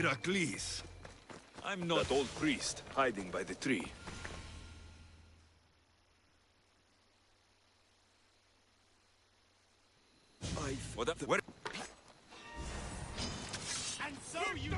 Atleast. I'm not that old priest hiding by the tree. What up? Where? And so you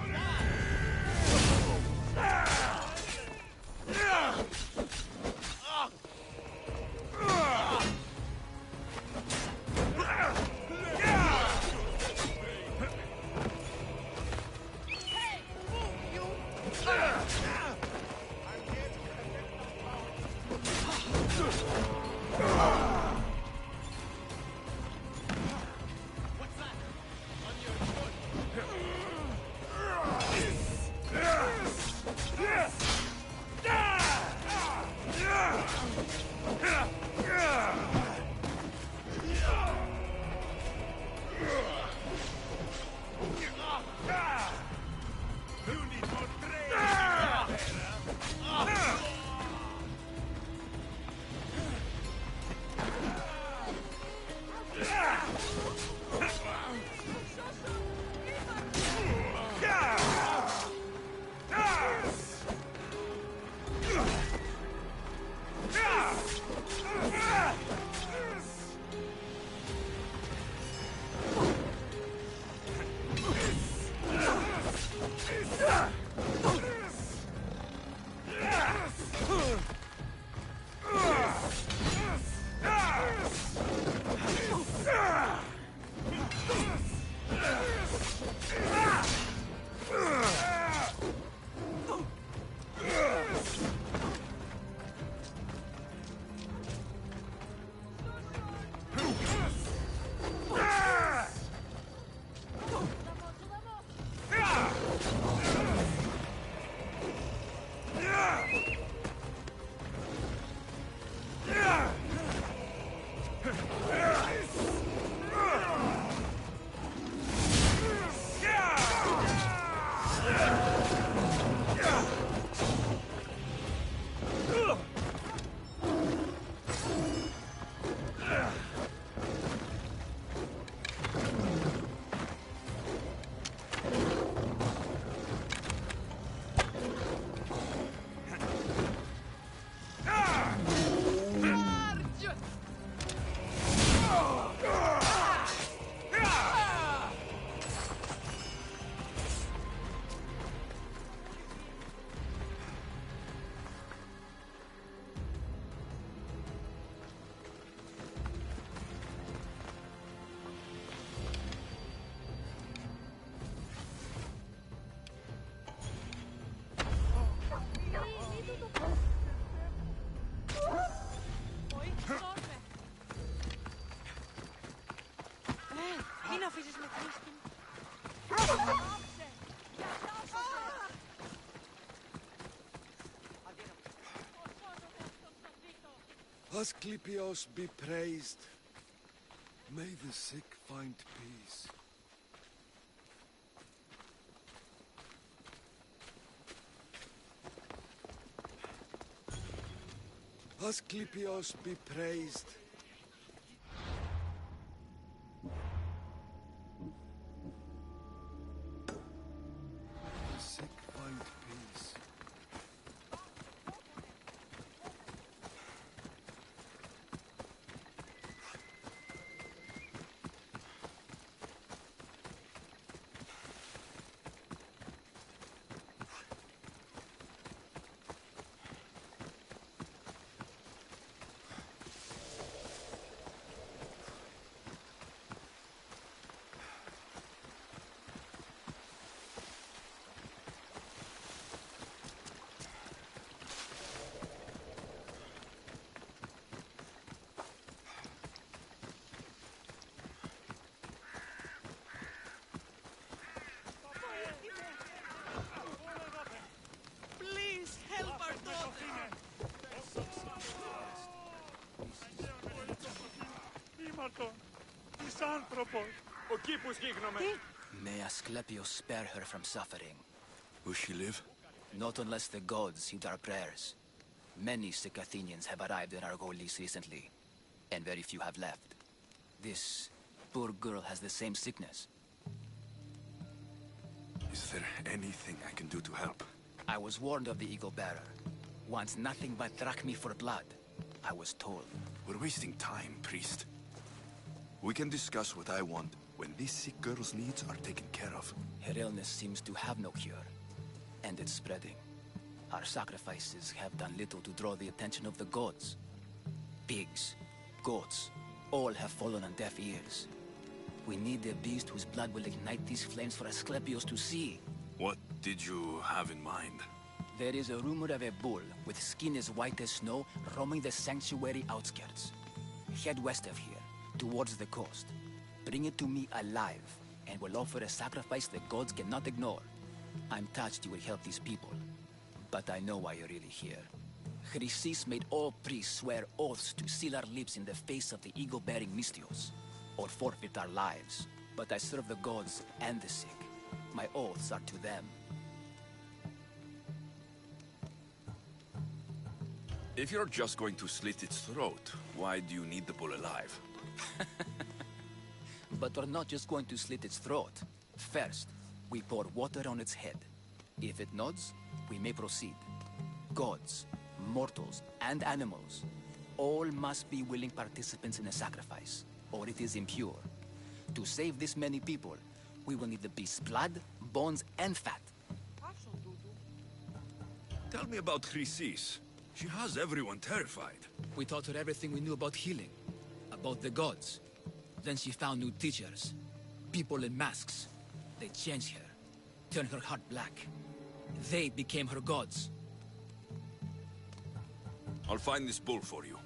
Asclepios be praised. May the sick find peace. Asclepios be praised. May the sick find peace. May Asclepius spare her from suffering. Will she live? Not unless the gods heed our prayers. Many sick Athenians have arrived in Argolis recently, and very few have left. This poor girl has the same sickness. Is there anything I can do to help? I was warned of the Eagle Bearer. Wants nothing but drachmi for blood. I was told. We're wasting time, priest. We can discuss what I want when this sick girl's needs are taken care of. Her illness seems to have no cure, and it's spreading. Our sacrifices have done little to draw the attention of the gods. Pigs, goats, all have fallen on deaf ears. We need a beast whose blood will ignite these flames for Asclepius to see. What did you have in mind? There is a rumor of a bull with skin as white as snow roaming the sanctuary outskirts. Head west of here, towards the coast. Bring it to me alive, and we'll offer a sacrifice the gods cannot ignore. I'm touched you will help these people, but I know why you're really here. Chrysis made all priests swear oaths to seal our lips in the face of the eagle-bearing Mystios, or forfeit our lives. But I serve the gods and the sick. My oaths are to them. If you're just going to slit its throat, why do you need the bull alive? But we're not just going to slit its throat. First, we pour water on its head. If it nods, we may proceed. Gods, mortals, and animals, all must be willing participants in a sacrifice, or it is impure. To save this many people, we will need the beast's blood, bones, and fat. Tell me about Chrysis. She has everyone terrified. We taught her everything we knew about healing, about the gods. Then she found new teachers, people in masks. They changed her, turned her heart black. They became her gods. I'll find this bull for you.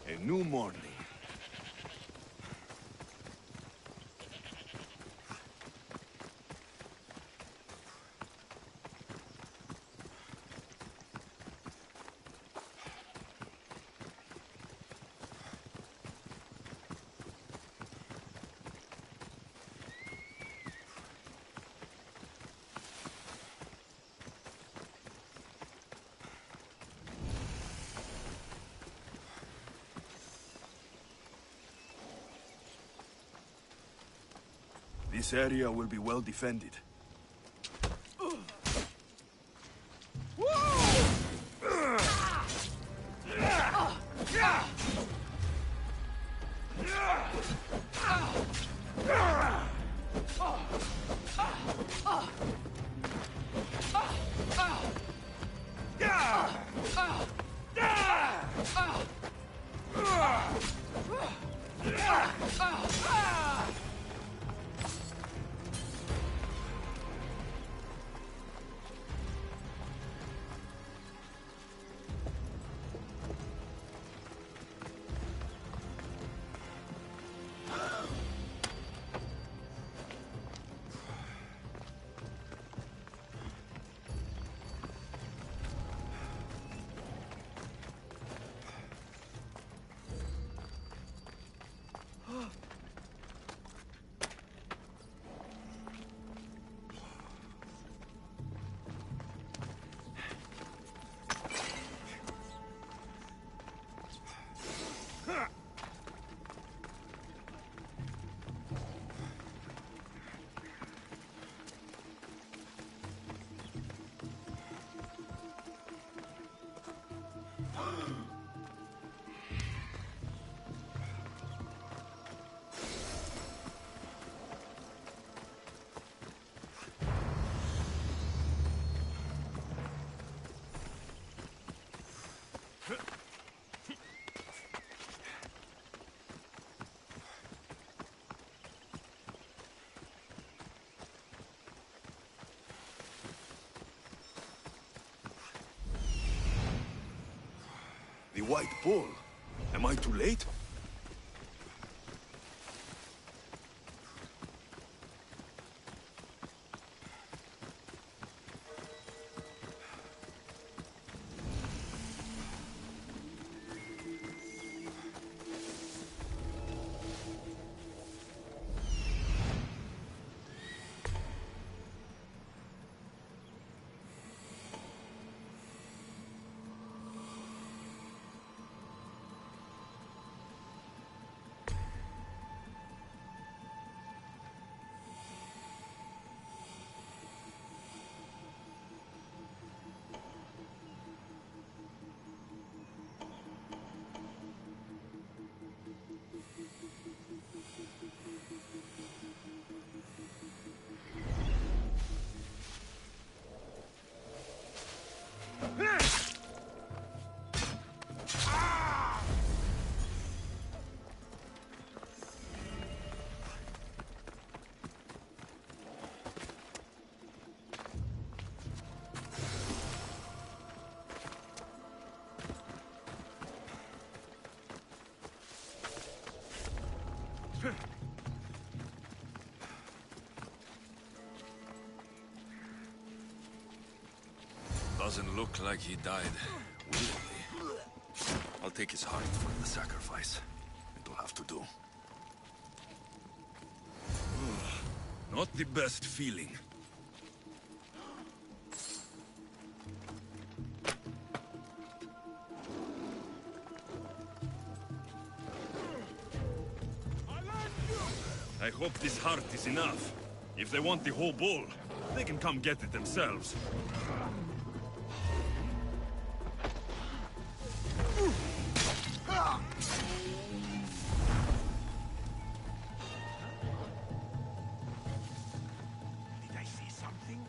A new morning. This area will be well defended. white bull. Am I too late? Doesn't look like he died willingly. I'll take his heart for the sacrifice. It'll have to do. Not the best feeling. I hope this heart is enough. If they want the whole bull, they can come get it themselves. Did I see something?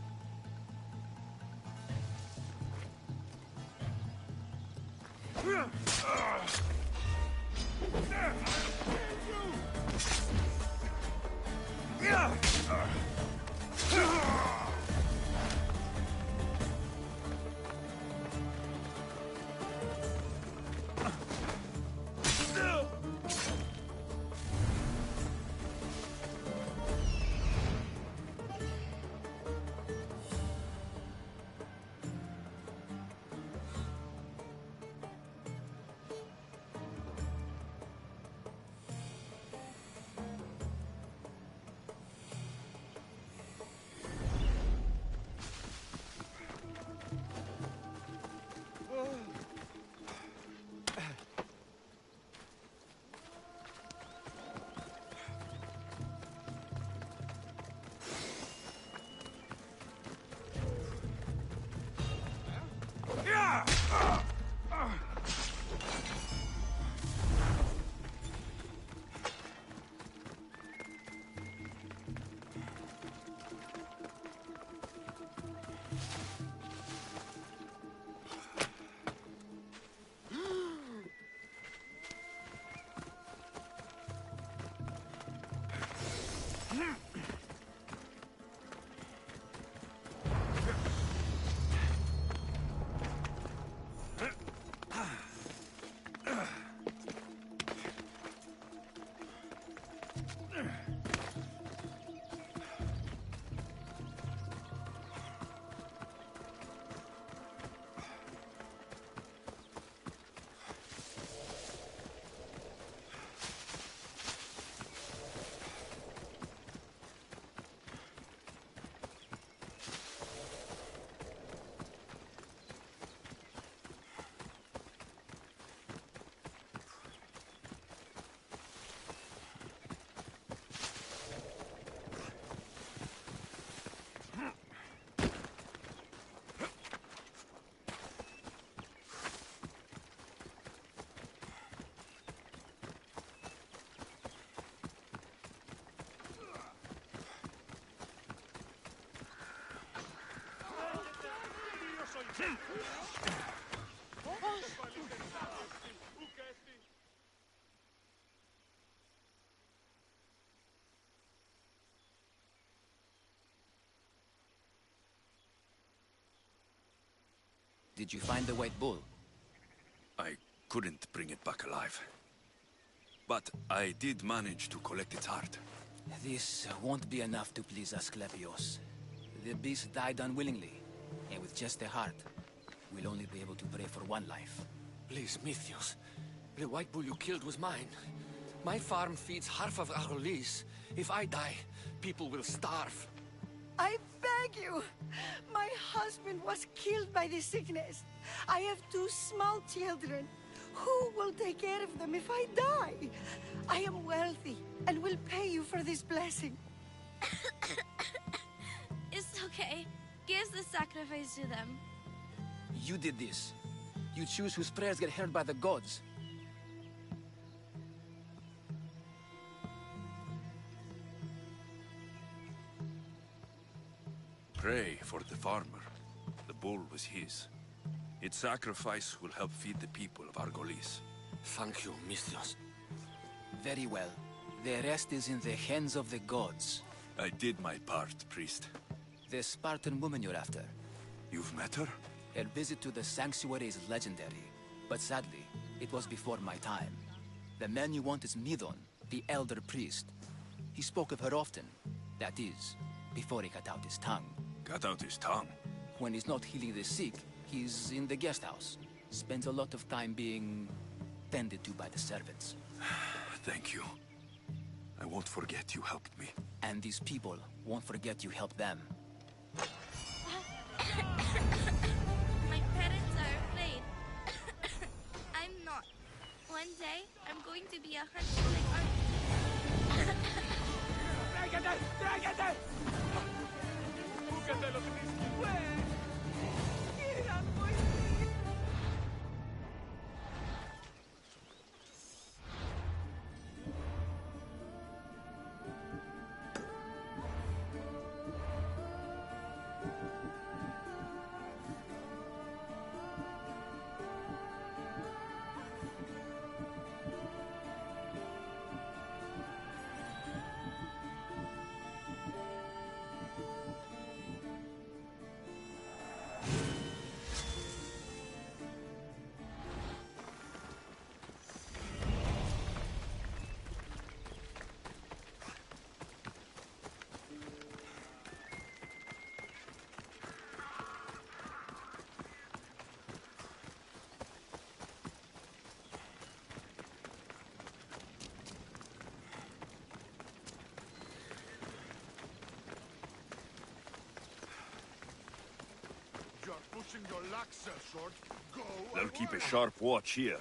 Did you find the white bull? I couldn't bring it back alive. But I did manage to collect its heart. This won't be enough to please Asclepios. The beast died unwillingly, and with just a heart, we'll only be able to pray for one life. Please, Mythios. The white bull you killed was mine. My farm feeds half of our lease. If I die, people will starve. I beg you! My husband was killed by the sickness. I have 2 small children. Who will take care of them if I die? I am wealthy and will pay you for this blessing. It's okay. Give the sacrifice to them. You did this. You choose whose prayers get heard by the gods. Pray for the farmer. The bull was his. Its sacrifice will help feed the people of Argolis. Thank you, Mythios. Very well. The rest is in the hands of the gods. I did my part, priest. The Spartan woman you're after. You've met her? Her visit to the sanctuary is legendary, but sadly, it was before my time. The man you want is Midon, the elder priest. He spoke of her often. That is, before he cut out his tongue. Cut out his tongue? When he's not healing the sick, he's in the guest house. Spends a lot of time being tended to by the servants. Thank you. I won't forget you helped me. And these people won't forget you helped them. My parents are afraid. I'm not. One day, I'm going to be a hunter like our... You're pushing your luck, Sir Sword. Go I'll keep a sharp watch here.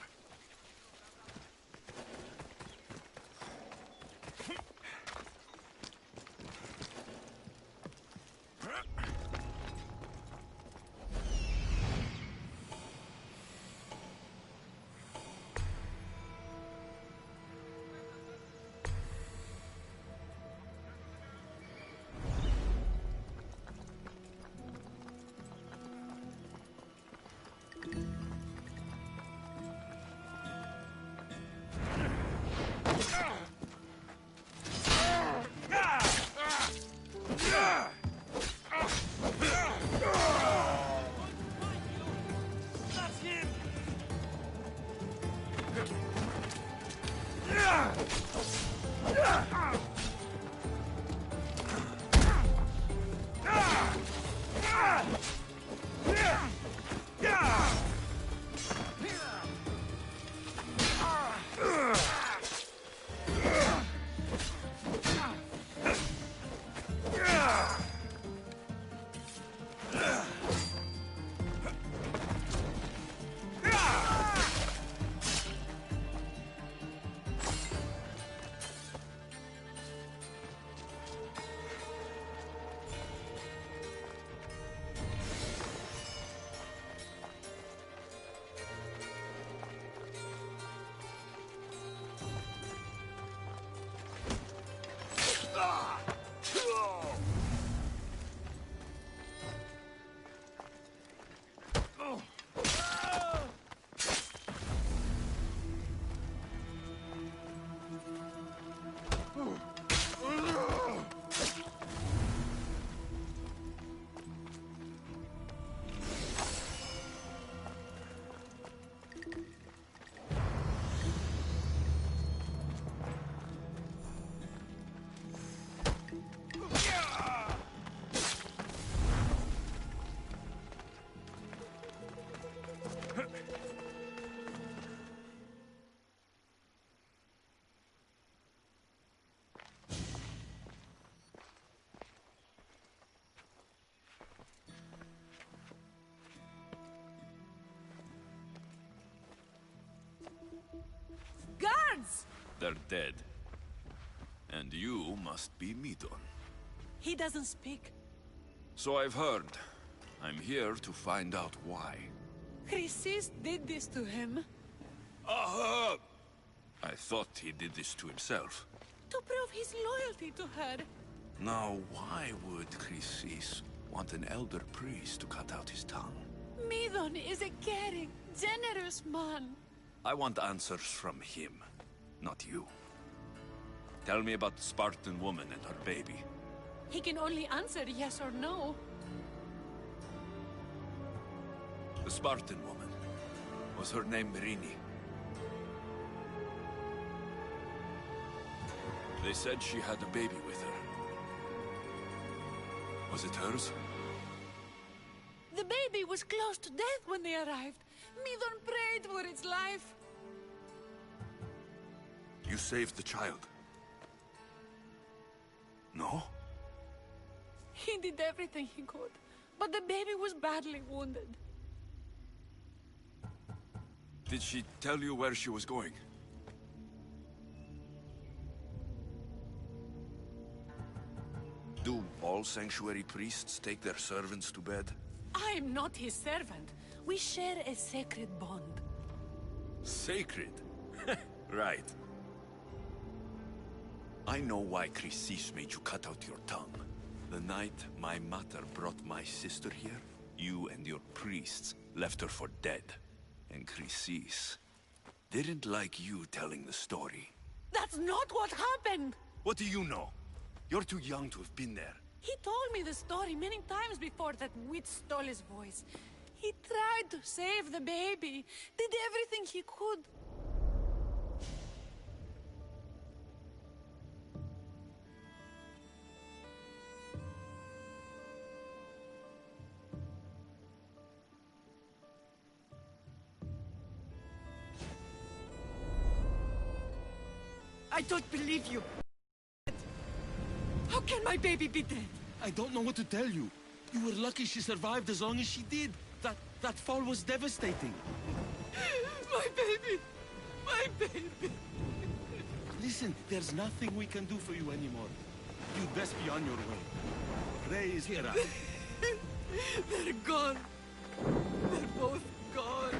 Guards! They're dead. And you must be Midon. He doesn't speak. So I've heard. I'm here to find out why. Chrysis did this to him. I thought he did this to himself. To prove his loyalty to her. Now, why would Chrysis want an elder priest to cut out his tongue? Midon is a caring, generous man. I want answers from him, not you. Tell me about the Spartan woman and her baby. He can only answer yes or no. The Spartan woman. Was her name Mirini? They said she had a baby with her. Was it hers? The baby was close to death when they arrived. Midon prayed for its life. You saved the child. No? He did everything he could, but the baby was badly wounded. Did she tell you where she was going? Do all sanctuary priests take their servants to bed? I am not his servant. We share a sacred bond. Sacred? Right. I know why Chrysis made you cut out your tongue. The night my mother brought my sister here, you and your priests left her for dead. And Chrysis didn't like you telling the story. That's not what happened! What do you know? You're too young to have been there. He told me the story many times before that witch stole his voice. He tried to save the baby, did everything he could. I don't believe you. How can my baby be dead? I don't know what to tell you. You were lucky she survived as long as she did. That fall was devastating. My baby! My baby! Listen, there's nothing we can do for you anymore. You'd best be on your way. Praise Hera. They're gone. They're both gone.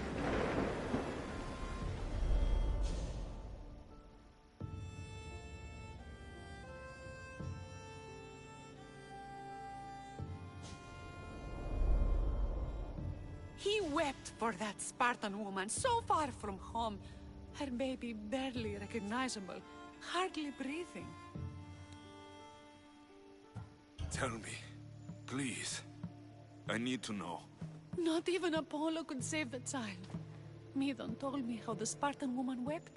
He wept for that Spartan woman so far from home. Her baby barely recognizable, hardly breathing. Tell me, please. I need to know. Not even Apollo could save the child. Midon told me how the Spartan woman wept,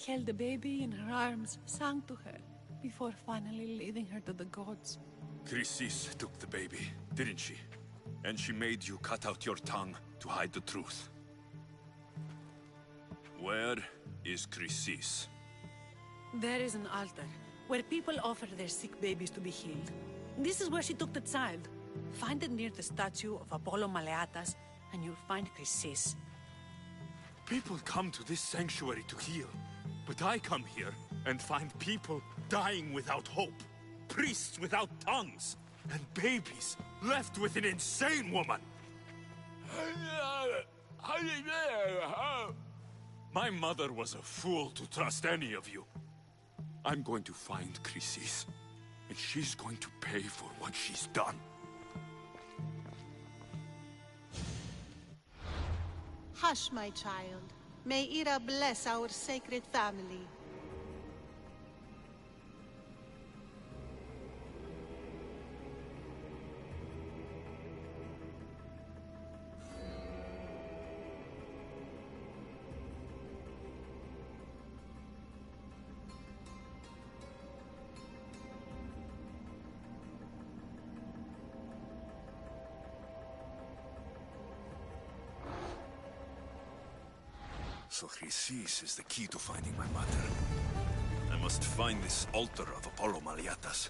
held the baby in her arms, sang to her, before finally leading her to the gods. Chrysis took the baby, didn't she? And she made you cut out your tongue to hide the truth. Where is Chrysis? There is an altar, where people offer their sick babies to be healed. This is where she took the child. Find it near the statue of Apollo Maleatas, and you'll find Chrysis. People come to this sanctuary to heal. But I come here and find people dying without hope. Priests without tongues. And babies left with an insane woman. My mother was a fool to trust any of you. I'm going to find Chrysis, and she's going to pay for what she's done. Hush, my child. May Ira bless our sacred family. So Chrysis is the key to finding my mother. I must find this altar of Apollo Maleatas.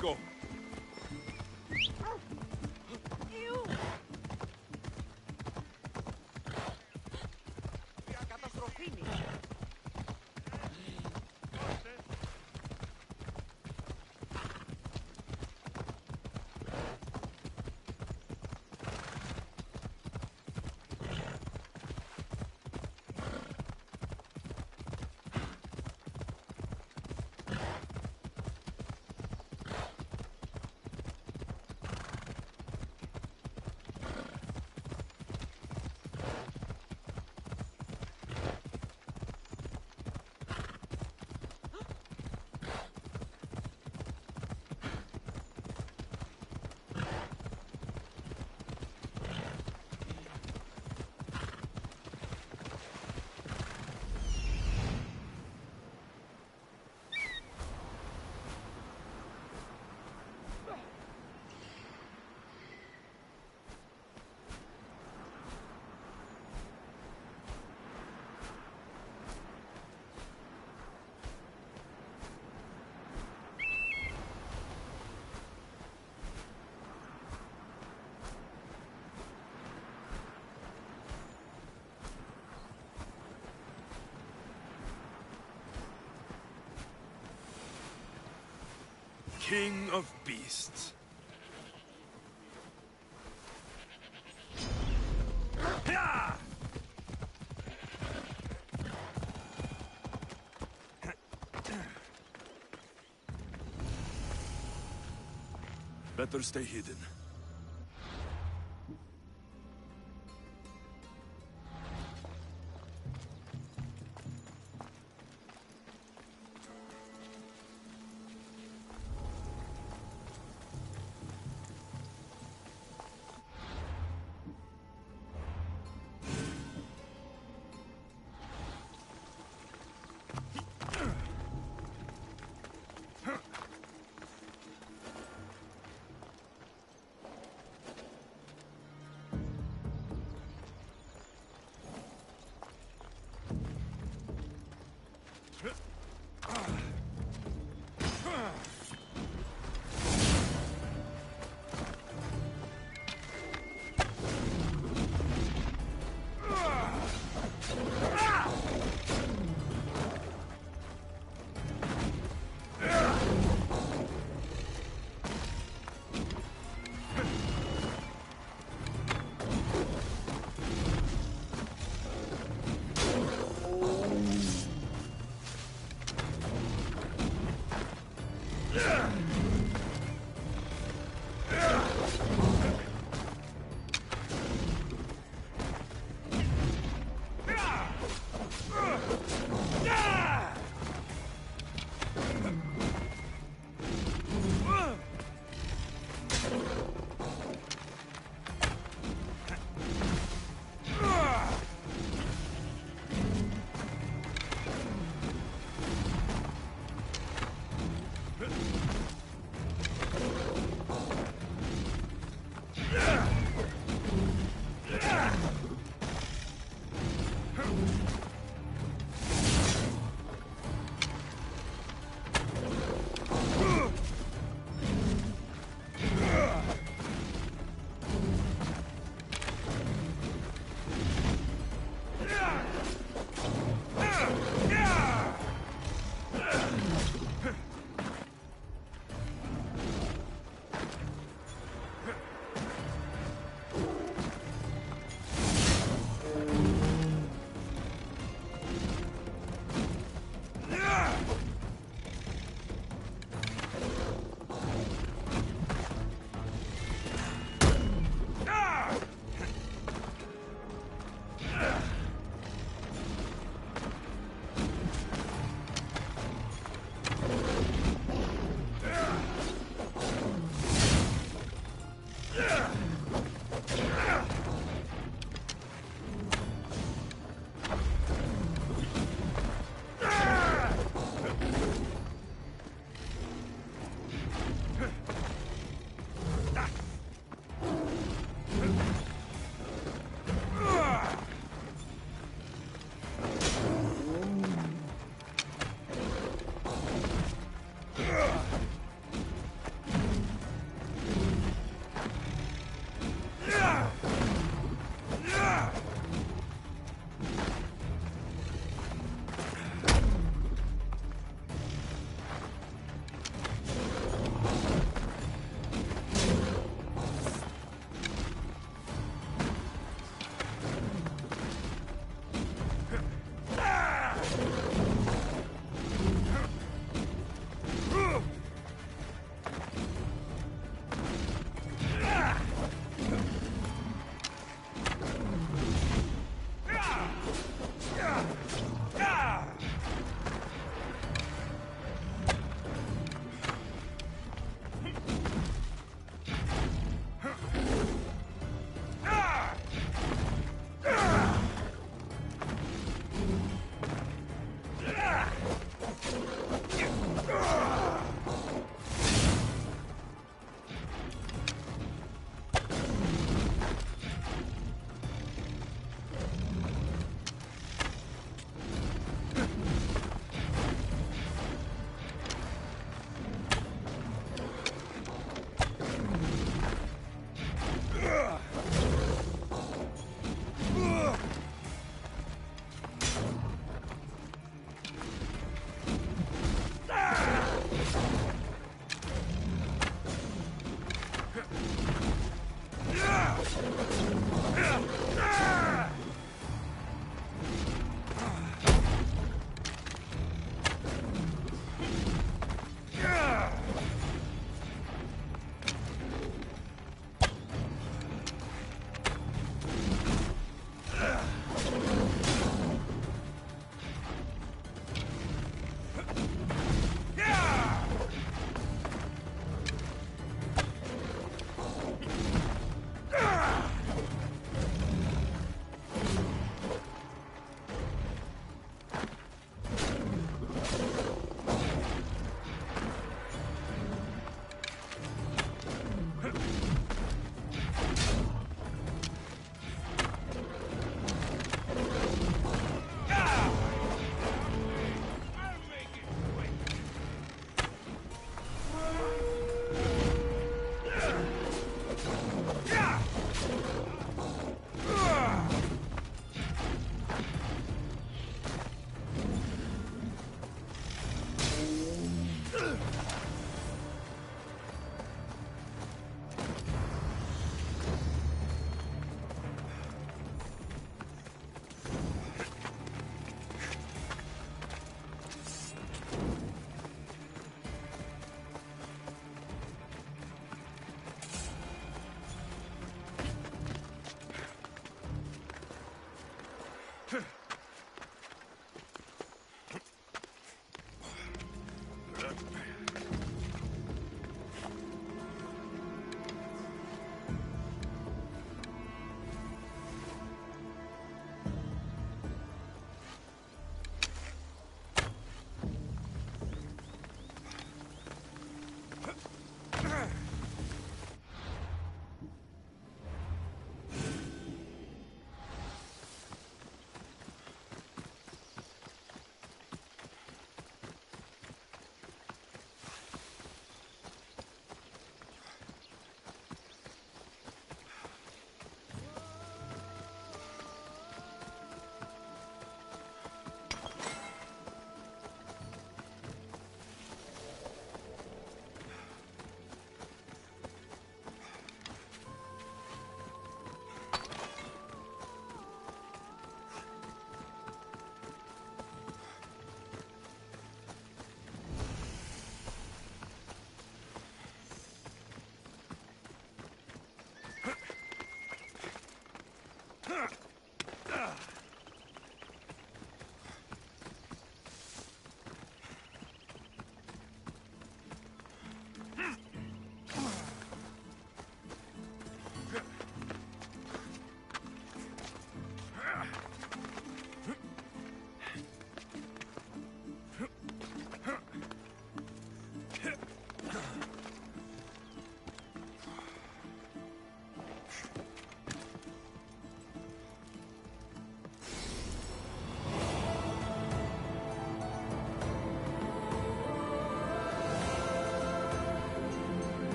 Let's go. King of beasts. Yeah! Better stay hidden.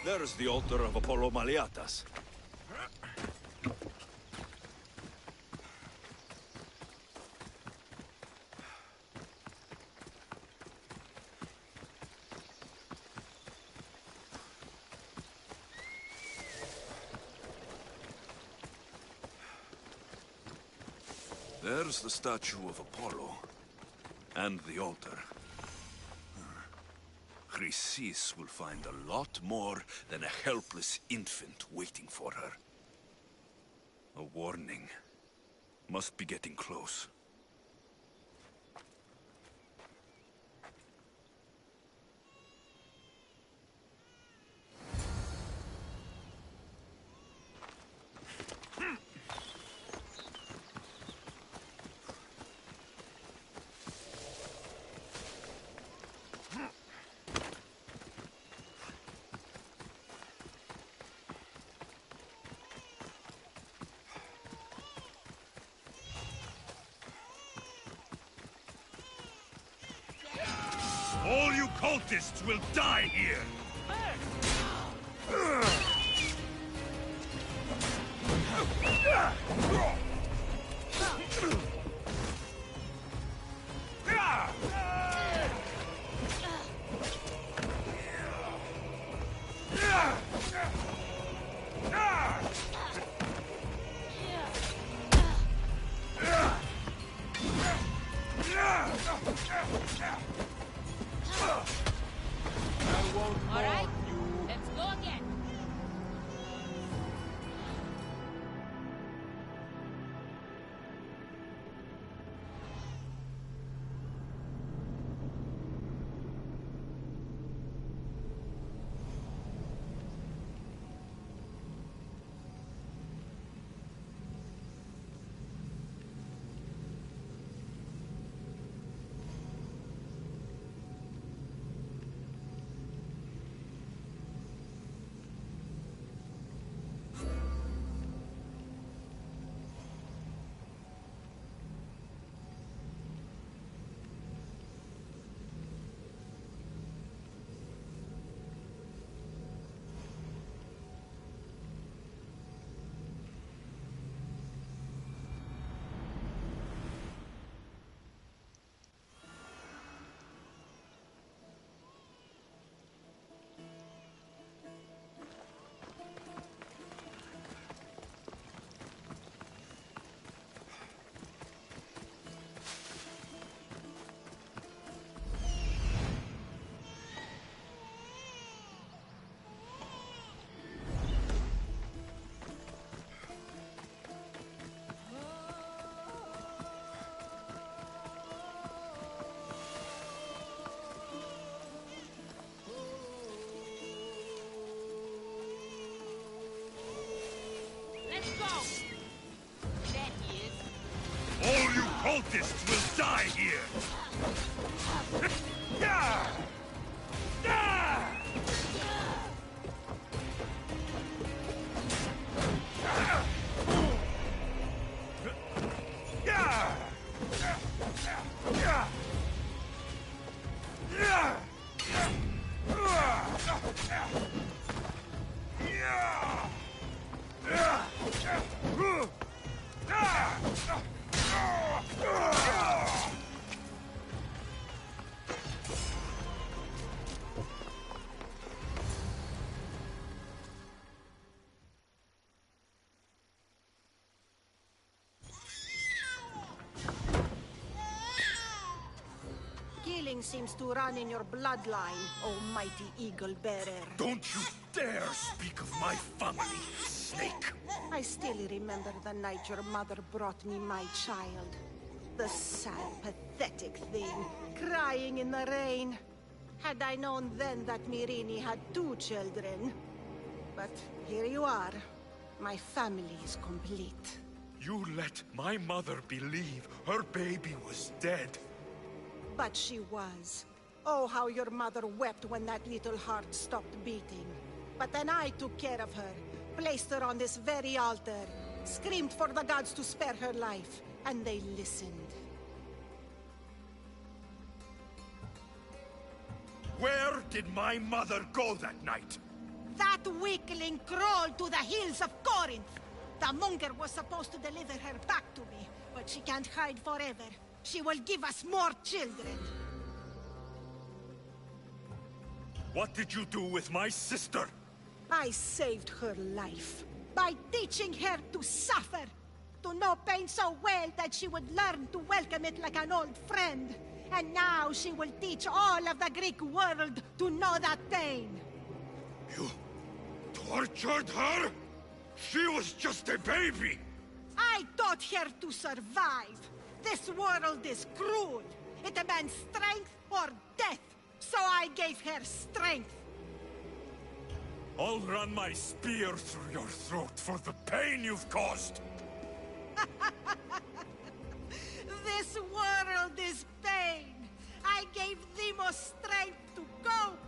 There's the altar of Apollo Maliatas. There's the statue of Apollo. And the altar. Chrysis will find a lot more than a helpless infant waiting for her. A warning. Must be getting close. All you cultists will die here! All right, let's go again. Let's go! That is. All you cultists will die here! Yeah! Yeah! Yeah! Yeah! Yeah! Killing seems to run in your bloodline, oh mighty eagle bearer. Don't you dare speak of my family, snake! I still remember the night your mother brought me my child. The sad, pathetic thing, crying in the rain. Had I known then that Myrini had 2 children. But here you are. My family is complete. You let my mother believe her baby was dead. But she was. Oh, how your mother wept when that little heart stopped beating. But then I took care of her, placed her on this very altar, screamed for the gods to spare her life, and they listened. Where did my mother go that night? That weakling crawled to the hills of Corinth. The monger was supposed to deliver her back to me, but she can't hide forever. She will give us more children. What did you do with my sister? I saved her life by teaching her to suffer, to know pain so well that she would learn to welcome it like an old friend. And now she will teach all of the Greek world to know that pain. You tortured her? She was just a baby! I taught her to survive. This world is cruel. It demands strength or death. So I gave her strength. I'll run my spear through your throat for the pain you've caused! This world is pain. I gave Demos strength to cope.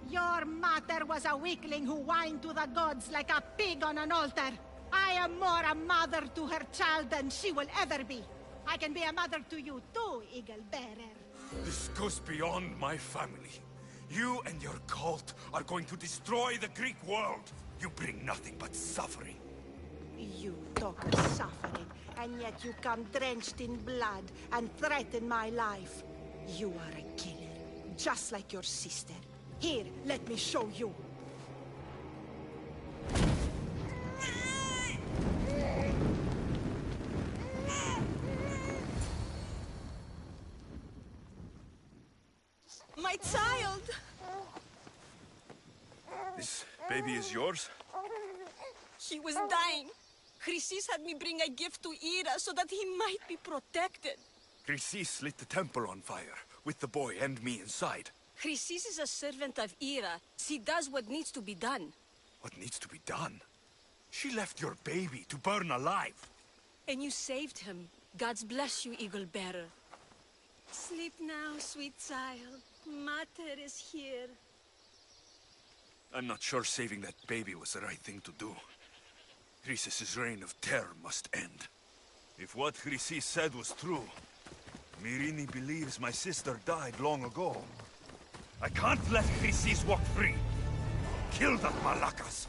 Your mater was a weakling who whined to the gods like a pig on an altar. I am more a mother to her child than she will ever be. I can be a mother to you too, Eagle Bearer. This goes beyond my family. You and your cult are going to destroy the Greek world. You bring nothing but suffering. You talk of suffering, and yet you come drenched in blood and threaten my life. You are a killer, just like your sister. Here, let me show you. My child! This baby is yours? He was dying. Chrysis had me bring a gift to Ira so that he might be protected. Chrysis lit the temple on fire, with the boy and me inside. Chrysis is a servant of Ira. She does what needs to be done. What needs to be done? She left your baby to burn alive. And you saved him. Gods bless you, Eagle Bearer. Sleep now, sweet child. Mater is here. I'm not sure saving that baby was the right thing to do. Chrysis' reign of terror must end. If what Chrysis said was true, Myrini believes my sister died long ago. I can't let Chrysis walk free. Kill that Malakas!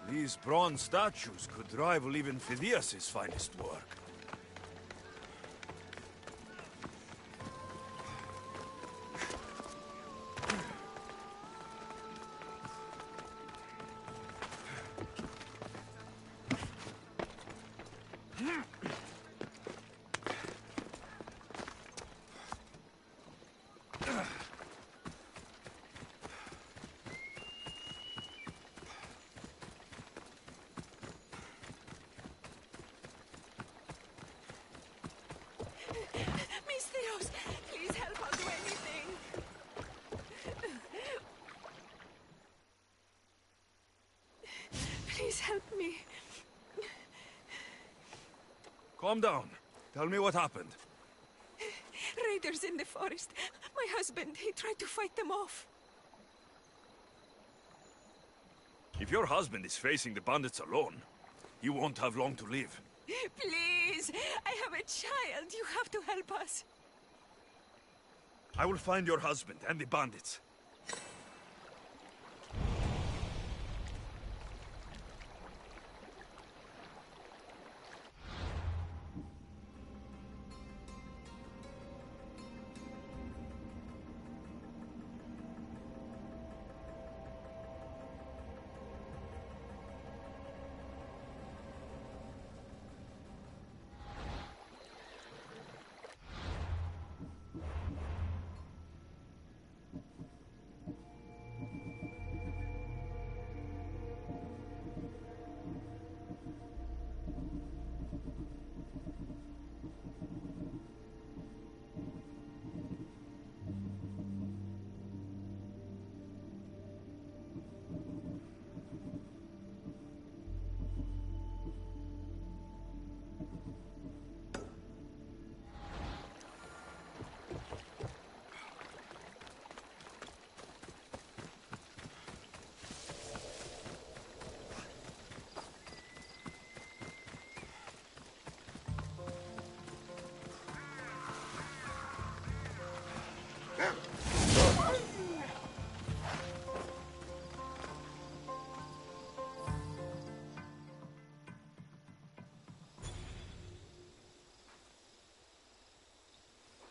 These bronze statues could rival even Phidias' finest work. Please help, I'll do anything. Please help me. Calm down. Tell me what happened. Raiders in the forest. My husband, he tried to fight them off. If your husband is facing the bandits alone, he won't have long to live. Please, I have a child. You have to help us. I will find your husband and the bandits.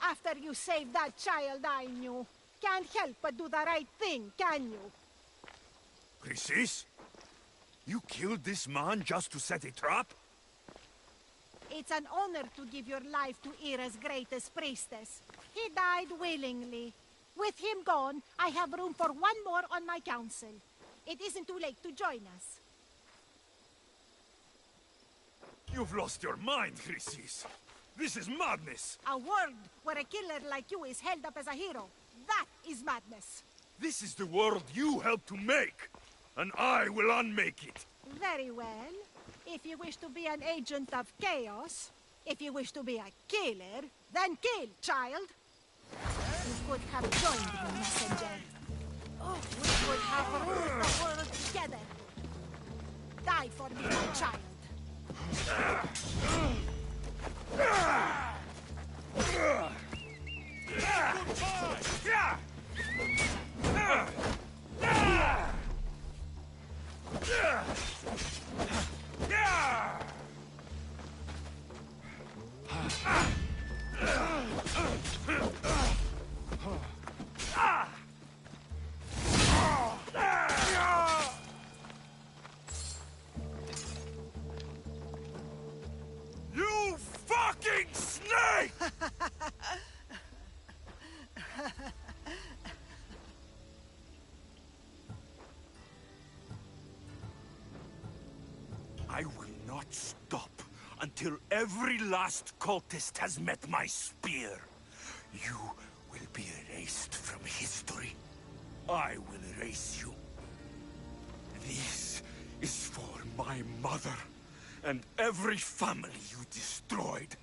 After you saved that child I knew, can't help but do the right thing, can you? Chrysis? You killed this man just to set a trap? It's an honor to give your life to Ira's greatest priestess. He died willingly. With him gone, I have room for one more on my council. It isn't too late to join us. You've lost your mind, Chrysis. This is madness! A world where a killer like you is held up as a hero. That is madness. This is the world you helped to make, and I will unmake it. Very well. If you wish to be an agent of chaos, if you wish to be a killer, then kill, child. You could have joined me, messenger. Oh, we could have ruled the world together. Die for me, my child. You fucking snake! I will not stop until every last cultist has met my spear. You will be erased from history. I will erase you. This is for my mother and every family you destroyed.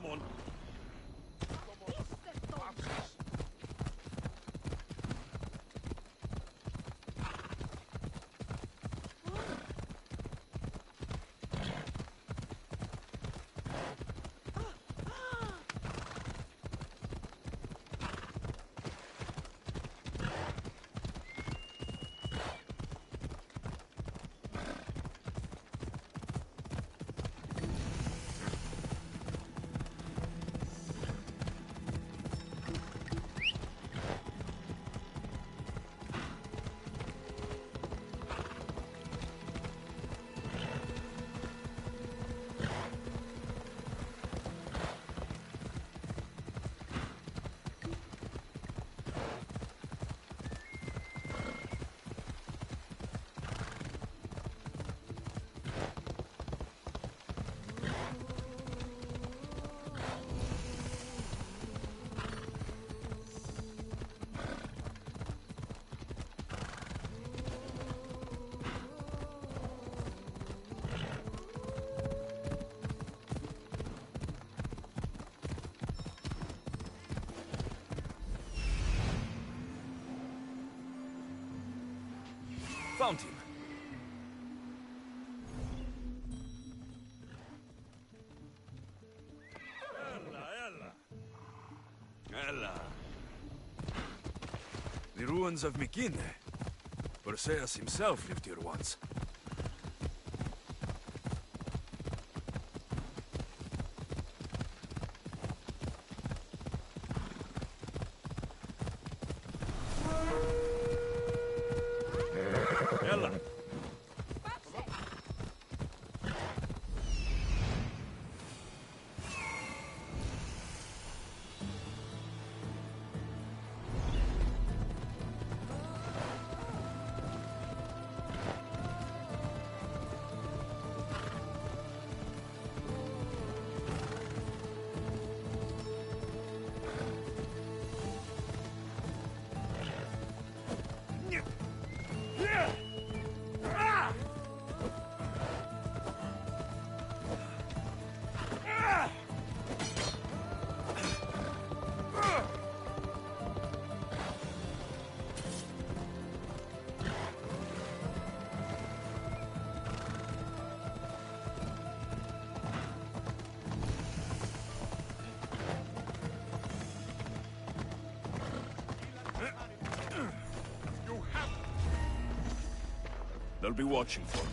Come on. Found him. Ella. The ruins of Mykine. Perseus himself lived here once. Ella. They'll be watching for me.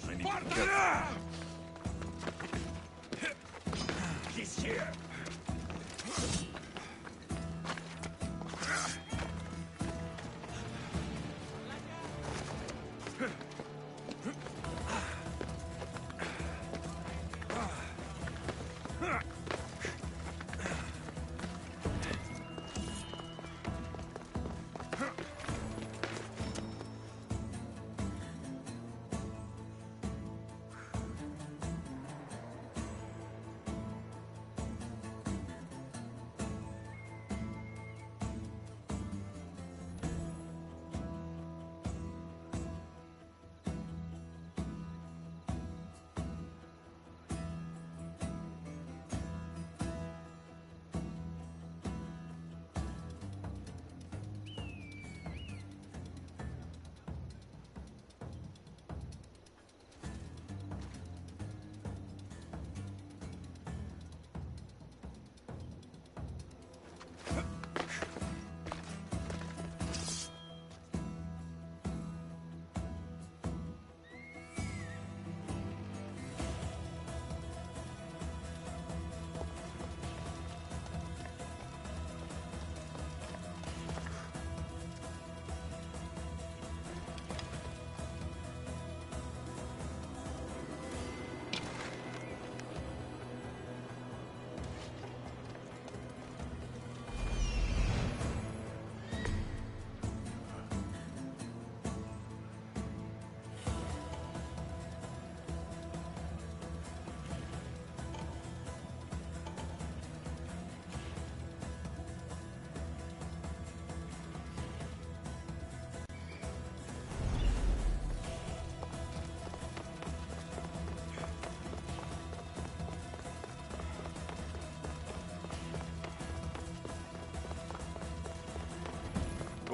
I need to be careful. He's here.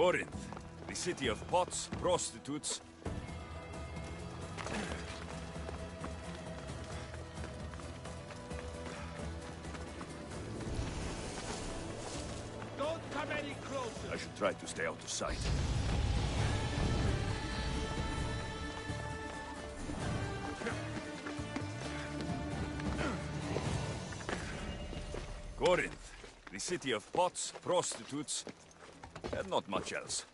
Corinth, the city of pots, prostitutes. Don't come any closer! I should try to stay out of sight. Corinth, the city of pots, prostitutes, and not much else.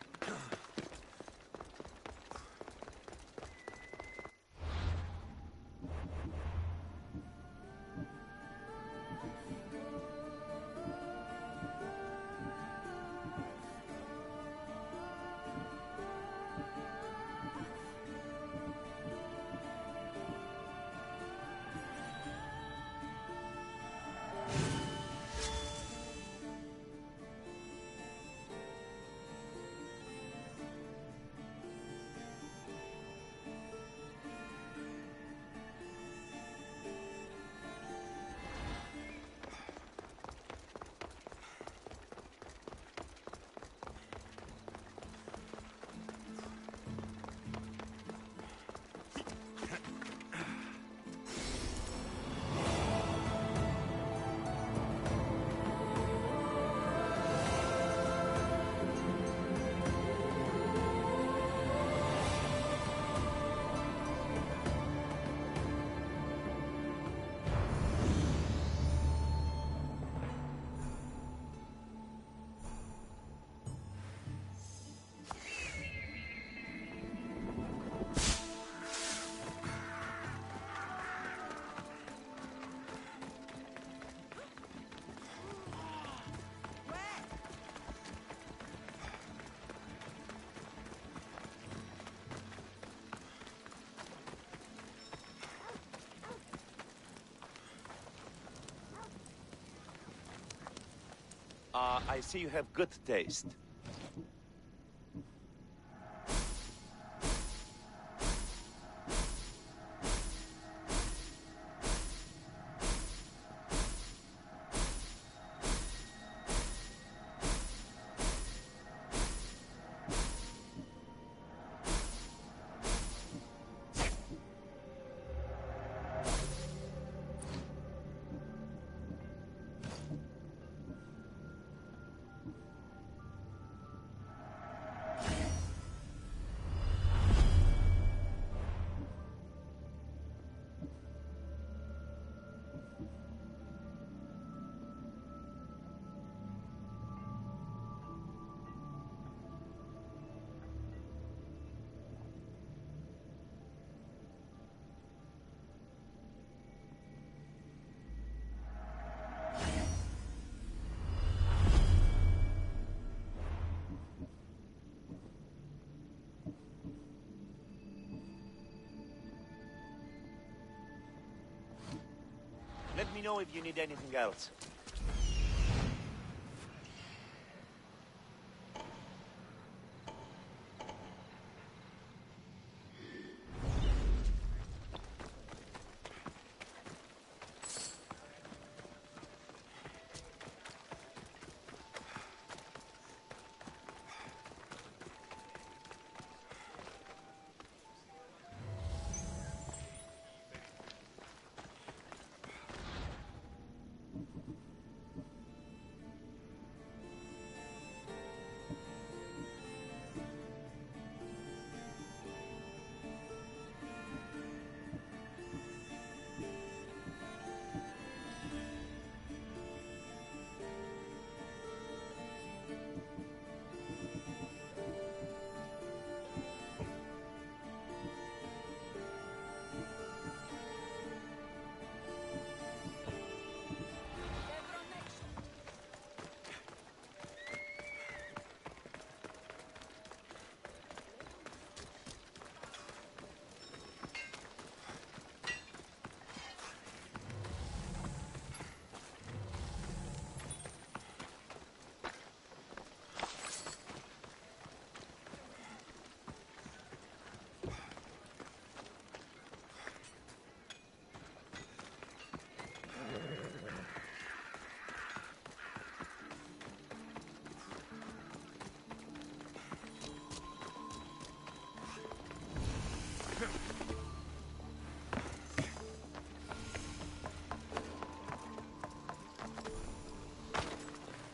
I see you have good taste. Let me know if you need anything else.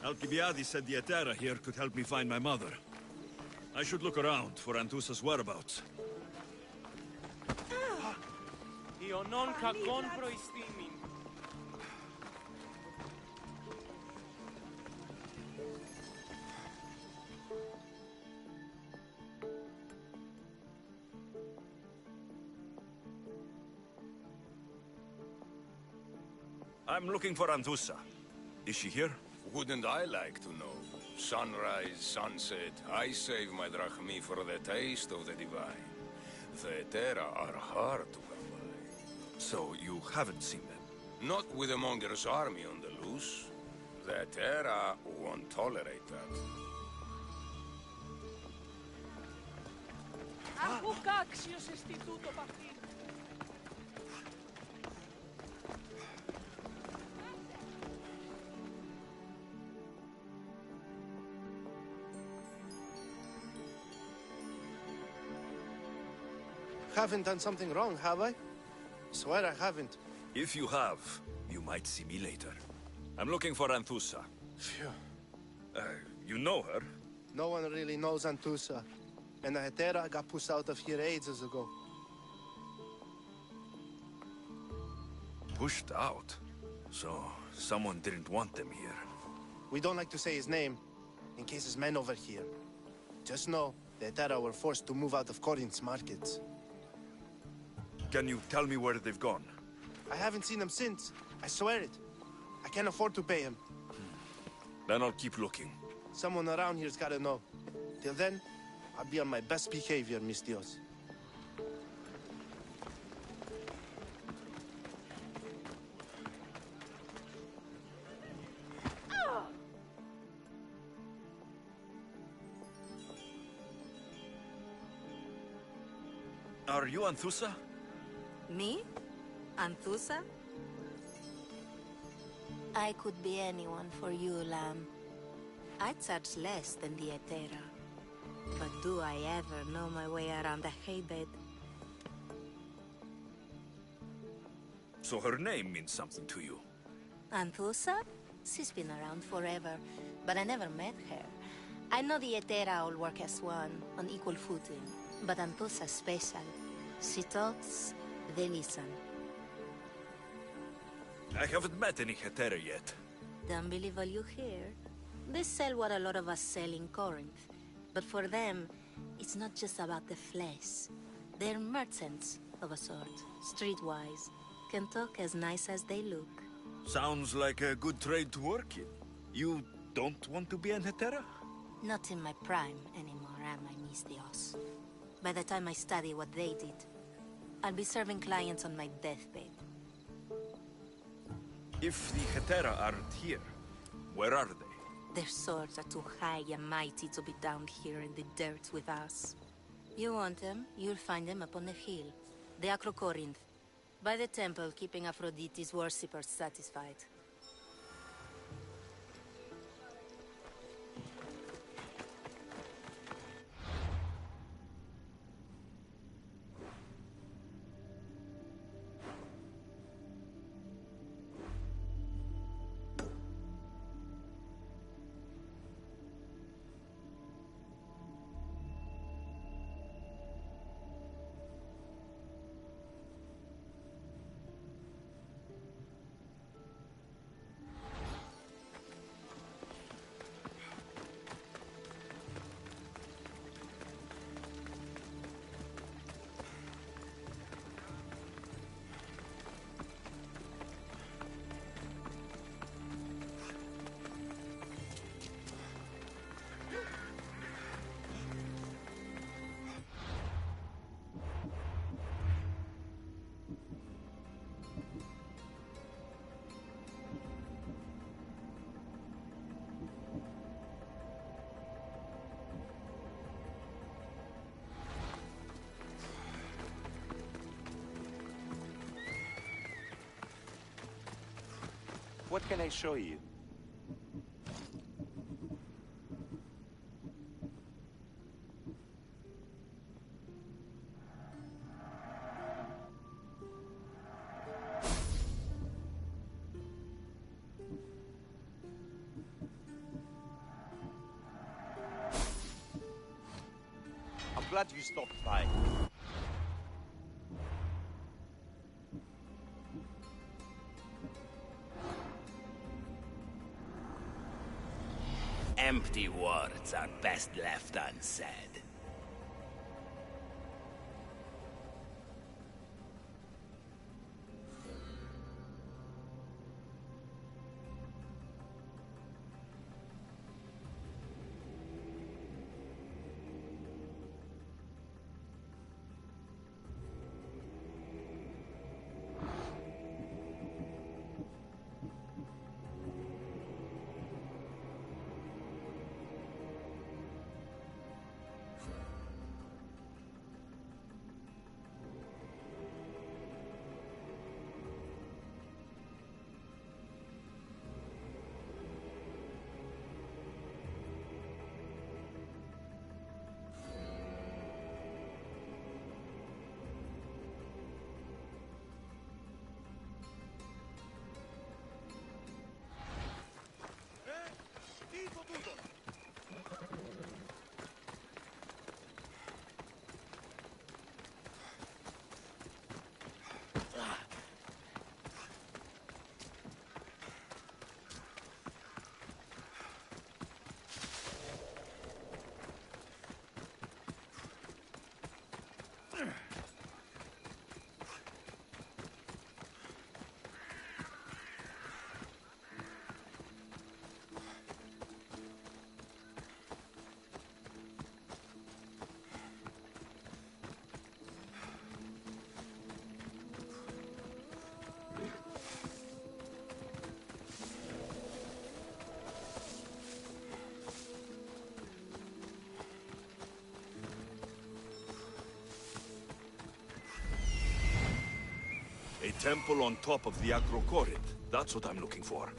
Alcibiades said the Etera here could help me find my mother. I should look around for Anthusa's whereabouts. Io non cagon pro istimin. I'm looking for Anthusa. Is she here? Wouldn't I like to know? Sunrise, sunset, I save my drachmi for the taste of the divine. The Etera are hard to come by. So you haven't seen them? Not with the Monger's army on the loose. The Etera won't tolerate that. Acucaxios instituto partito. Haven't done something wrong, have I? Swear I haven't. If you have, you might see me later. I'm looking for Anthusa. Phew. You know her? No one really knows Anthusa. And the Hetera got pushed out of here ages ago. Pushed out? So, someone didn't want them here. We don't like to say his name, in case his men overhear. Just know, the Hetera were forced to move out of Corinth's markets. Can you tell me where they've gone? I haven't seen him since. I swear it. I can't afford to pay him. Then I'll keep looking. Someone around here's gotta know. Till then, I'll be on my best behavior, mis Dios. Are you Anthusa? Me? Anthusa? I could be anyone for you, lamb. I charge less than the Etera. But do I ever know my way around a haybed? So her name means something to you? Anthusa? She's been around forever, but I never met her. I know the Etera all work as one, on equal footing. But Anthusa's special. She talks, they listen. I haven't met any Hetera yet. Don't believe all you hear. They sell what a lot of us sell in Corinth. But for them, it's not just about the flesh. They're merchants of a sort, streetwise. Can talk as nice as they look. Sounds like a good trade to work in. You don't want to be an Hetera? Not in my prime anymore, am I, mis Dios? By the time I study what they did, I'll be serving clients on my deathbed. If the Hetera aren't here, where are they? Their swords are too high and mighty to be down here in the dirt with us. You want them, you'll find them up on the hill. The Acrocorinth. By the temple, keeping Aphrodite's worshippers satisfied. What can I show you? glad you stopped by. Empty words are best left unsaid. A temple on top of the Acrocorinth. That's what I'm looking for.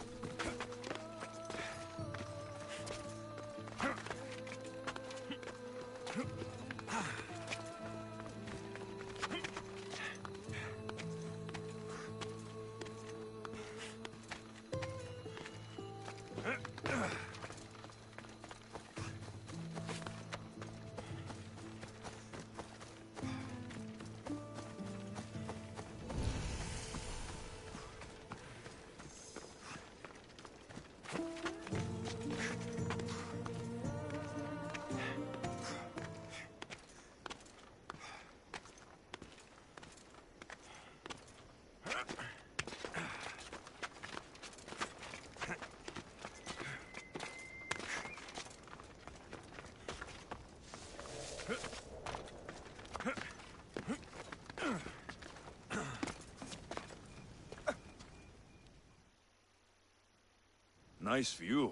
Nice view.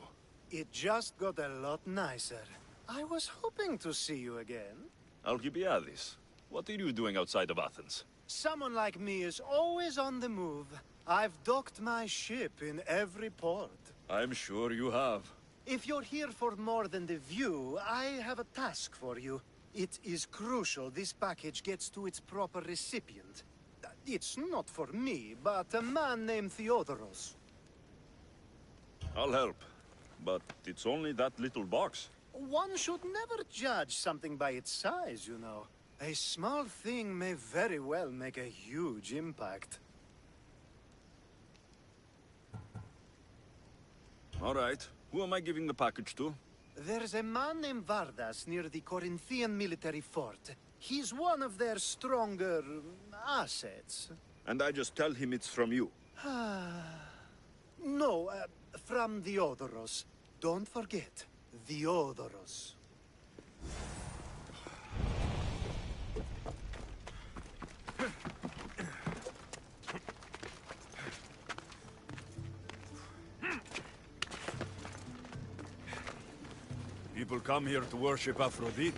It just got a lot nicer. I was hoping to see you again. Alcibiades, what are you doing outside of Athens? Someone like me is always on the move. I've docked my ship in every port. I'm sure you have. If you're here for more than the view, I have a task for you. It is crucial this package gets to its proper recipient. It's not for me, but a man named Theodoros. I'll help. But it's only that little box. One should never judge something by its size, you know. A small thing may very well make a huge impact. All right. Who am I giving the package to? There's a man named Vardas near the Corinthian military fort. He's one of their stronger assets. And I just tell him it's from you. No, from Theodoros. Don't forget, Theodoros. People come here to worship Aphrodite,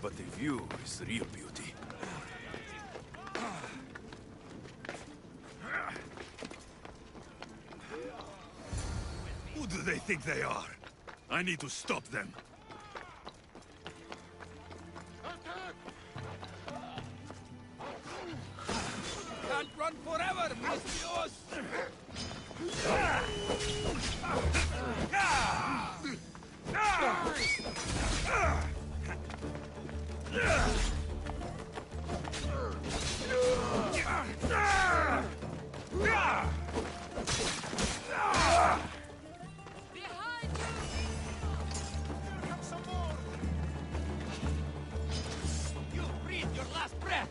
but the view is the real beauty. Who do they think they are? I need to stop them. Can't run forever, Mistios! You breathe your last breath!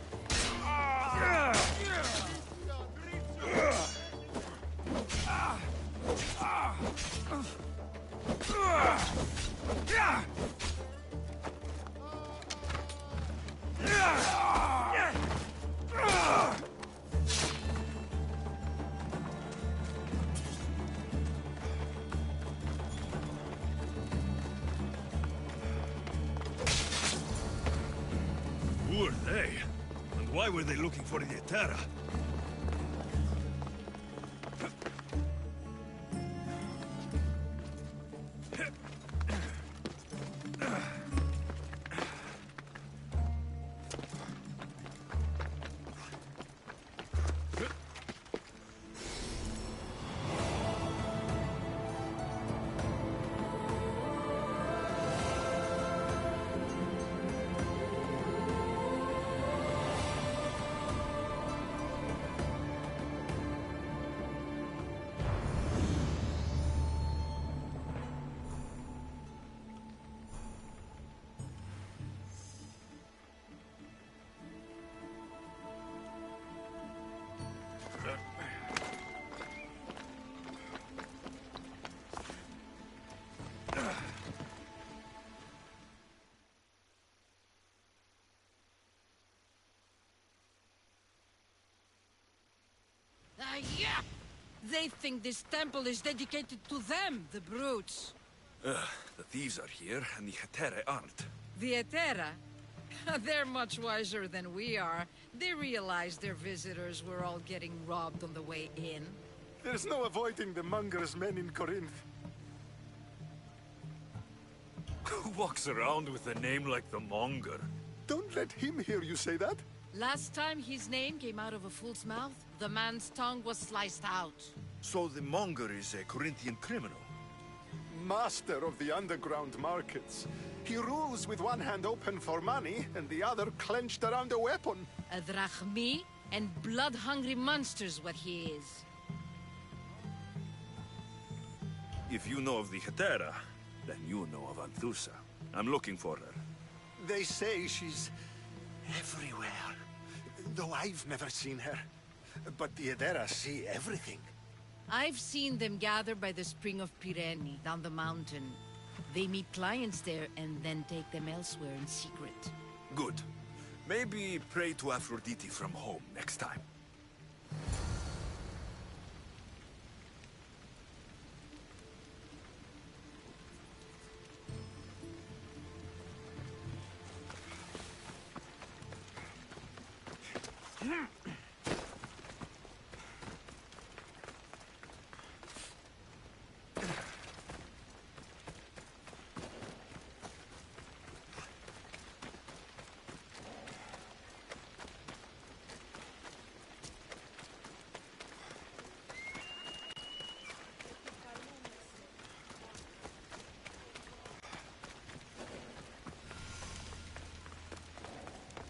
Who are they? And why were they looking for the Etera? Yeah! They think this temple is dedicated to them, the brutes. The thieves are here, and the Etera aren't. The Etera? They're much wiser than we are. They realized their visitors were all getting robbed on the way in. There's no avoiding the monger's men in Corinth. Who walks around with a name like the Monger? Don't let him hear you say that. Last time his name came out of a fool's mouth, the man's tongue was sliced out. So the Monger is a Corinthian criminal? Master of the underground markets. He rules with one hand open for money and the other clenched around a weapon. A drachmi and blood-hungry monster's what he is. If you know of the Etera, then you know of Anthusa. I'm looking for her. They say she's everywhere. Though I've never seen her. But the Edera see everything. I've seen them gather by the Spring of Pirene, down the mountain. They meet clients there and then take them elsewhere in secret. Good. Maybe pray to Aphrodite from home next time.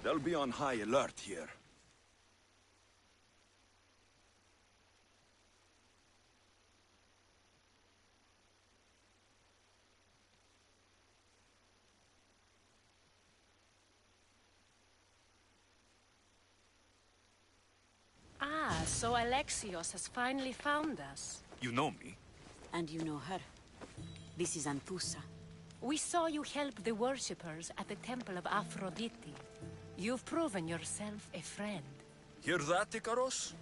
They'll be on high alert here. Ah, so Alexios has finally found us. You know me? And you know her. This is Anthusa. We saw you help the worshippers at the temple of Aphrodite. You've proven yourself a friend. Hear that, Ikaros?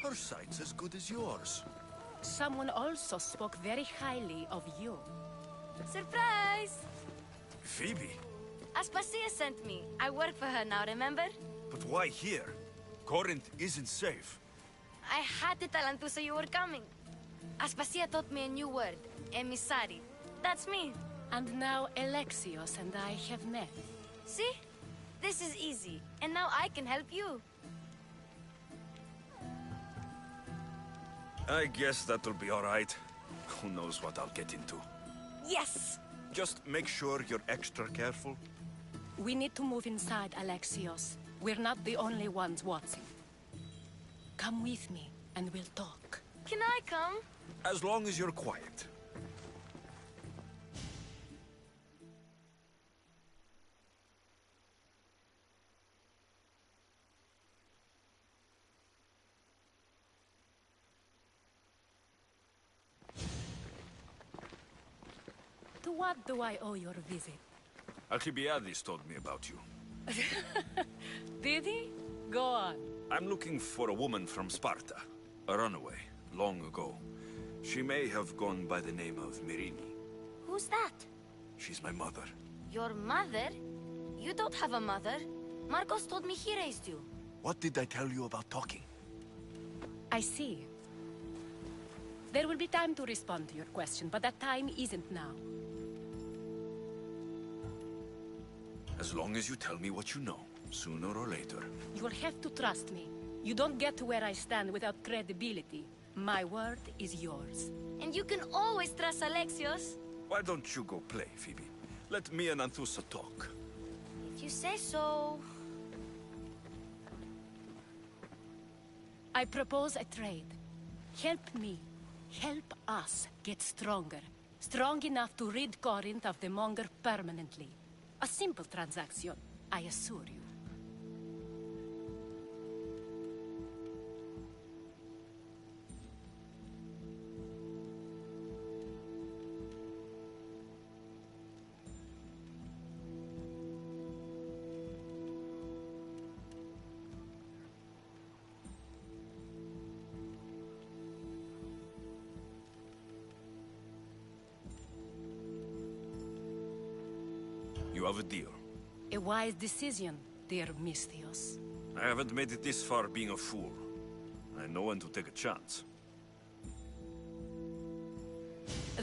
Her sight's as good as yours. Someone also spoke very highly of you. Surprise! Phoebe? Aspasia sent me. I work for her now, remember? But why here? Corinth isn't safe. I had to tell Anthusa you were coming. Aspasia taught me a new word. Emissary. That's me. And now Alexios and I have met. See? This is easy. And now I can help you. I guess that'll be all right. Who knows what I'll get into. Yes! Just make sure you're extra careful. We need to move inside, Alexios. We're not the only ones watching. Come with me, and we'll talk. Can I come? As long as you're quiet. To what do I owe your visit? Alcibiades told me about you. Did he? Go on. I'm looking for a woman from Sparta. A runaway, long ago. She may have gone by the name of Myrrine. Who's that? She's my mother. Your mother? You don't have a mother. Marcos told me he raised you. What did I tell you about talking? I see. There will be time to respond to your question, but that time isn't now. As long as you tell me what you know, sooner or later. You will have to trust me. You don't get to where I stand without credibility. My word is yours. And you can always trust Alexios. Why don't you go play, Phoebe? Let me and Anthusa talk. If you say so. I propose a trade. Help me. Help us get stronger. Strong enough to rid Corinth of the Monger permanently. A simple transaction, I assure you. You have a deal. A wise decision, dear Misthios. I haven't made it this far being a fool. I know when to take a chance.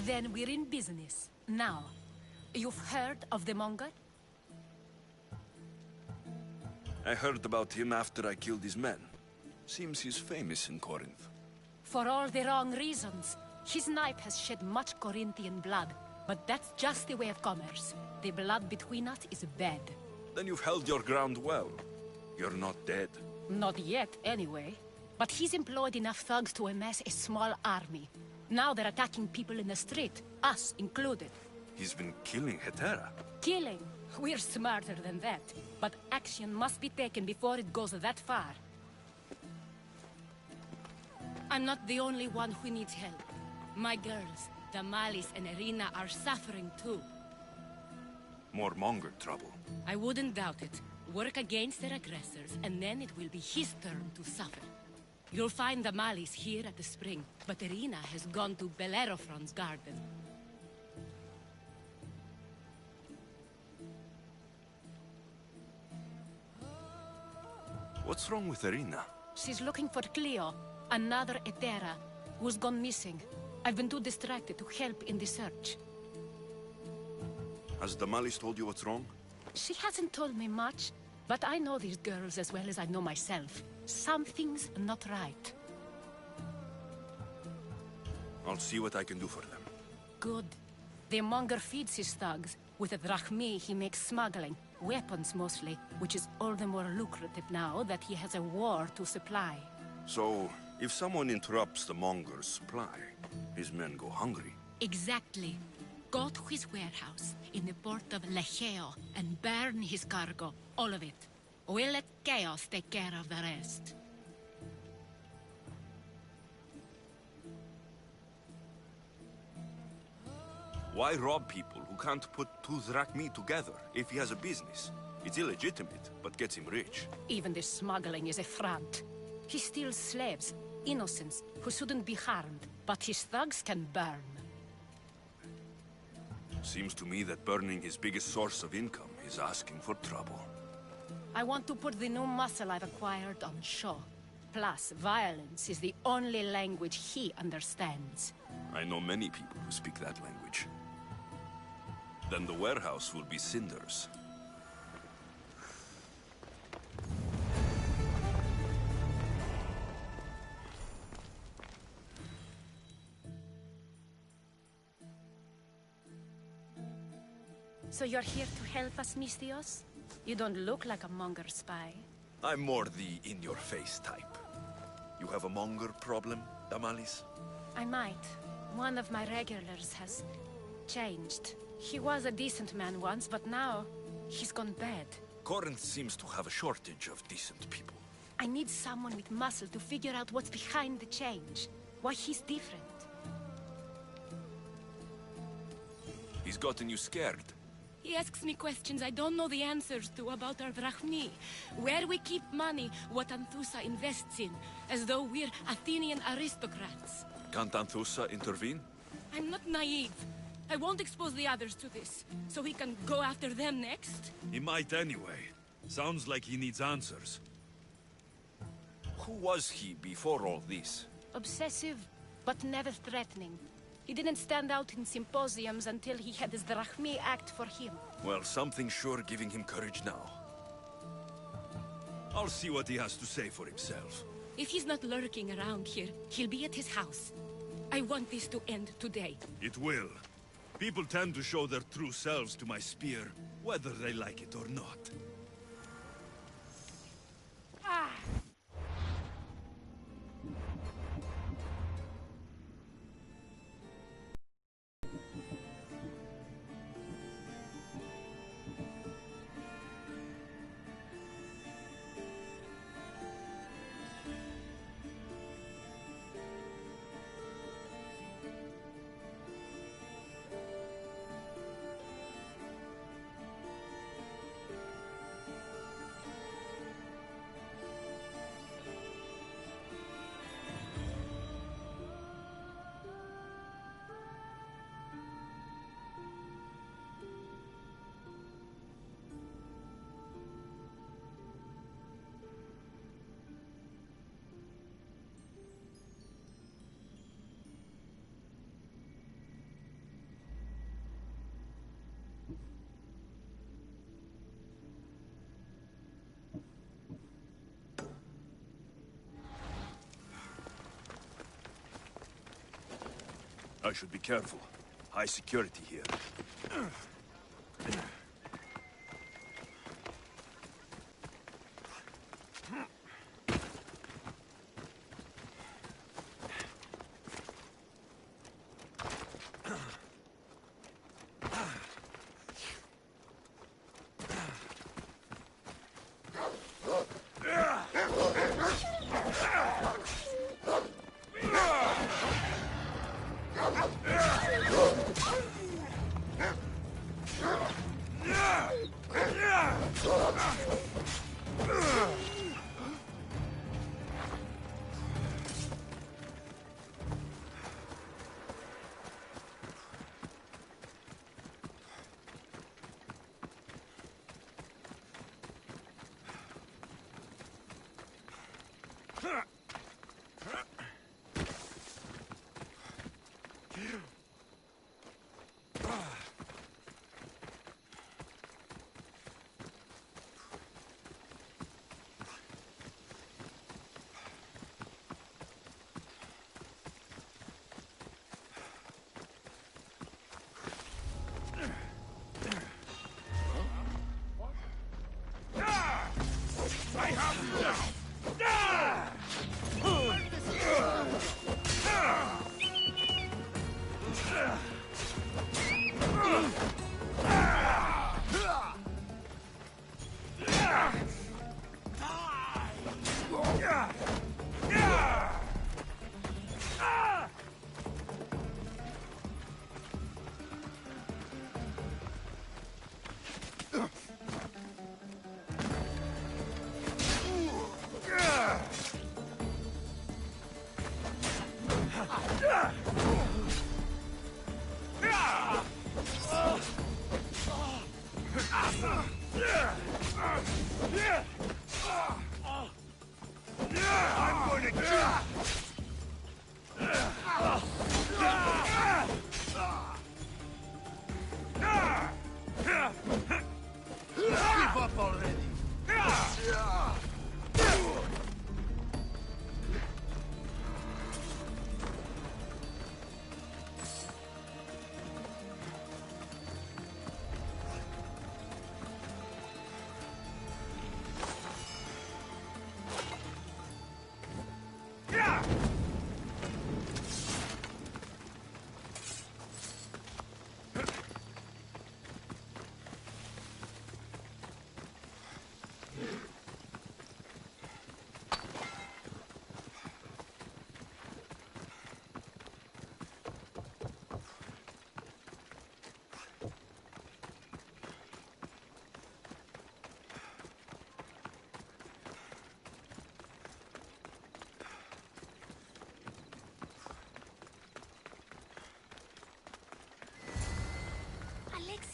Then we're in business. Now, you've heard of the Monger? I heard about him after I killed his men. Seems he's famous in Corinth. For all the wrong reasons. His knife has shed much Corinthian blood, but that's just the way of commerce. The blood between us is bad. Then you've held your ground well. You're not dead. Not yet, anyway. But he's employed enough thugs to amass a small army. Now they're attacking people in the street, us included. He's been killing Hetera. Killing? We're smarter than that. But action must be taken before it goes that far. I'm not the only one who needs help. My girls, Damalis and Irina, are suffering too. More Monger trouble. I wouldn't doubt it. Work against their aggressors, and then it will be his turn to suffer. You'll find Damalis here at the spring, but Irina has gone to Bellerophon's garden. What's wrong with Irina? She's looking for Cleo, another Hetera, who's gone missing. I've been too distracted to help in the search. Has Damalis told you what's wrong? She hasn't told me much, but I know these girls as well as I know myself. Something's not right. I'll see what I can do for them. Good. The Monger feeds his thugs. With the drachmi, he makes smuggling. Weapons, mostly, which is all the more lucrative now that he has a war to supply. So, if someone interrupts the Monger's supply, his men go hungry. Exactly. Go to his warehouse in the port of Lecheo and burn his cargo, all of it. We'll let chaos take care of the rest. Why rob people who can't put two drachmi together if he has a business? It's illegitimate, but gets him rich. Even the smuggling is a front. He steals slaves, innocents, who shouldn't be harmed, but his thugs can burn. Seems to me that burning his biggest source of income is asking for trouble. I want to put the new muscle I've acquired on show. Plus, violence is the only language he understands. I know many people who speak that language. Then the warehouse will be cinders. So you're here to help us, Misthios? You don't look like a Monger spy. I'm more the in-your-face type. You have a Monger problem? Tamales? I might. One of my regulars has changed. He was a decent man once, but now he's gone bad. Corinth seems to have a shortage of decent people. I need someone with muscle to figure out what's behind the change. Why he's different. He's gotten you scared. He asks me questions I don't know the answers to about our drachmi. Where we keep money, what Anthusa invests in. As though we're Athenian aristocrats. Can't Anthusa intervene? I'm not naive. I won't expose the others to this, so he can go after them next. He might anyway. Sounds like he needs answers. Who was he before all this? Obsessive, but never threatening. He didn't stand out in symposiums until he had his drachmi act for him. Well, something's sure giving him courage now. I'll see what he has to say for himself. If he's not lurking around here, he'll be at his house. I want this to end today. It will. People tend to show their true selves to my spear, whether they like it or not. I should be careful. High security here.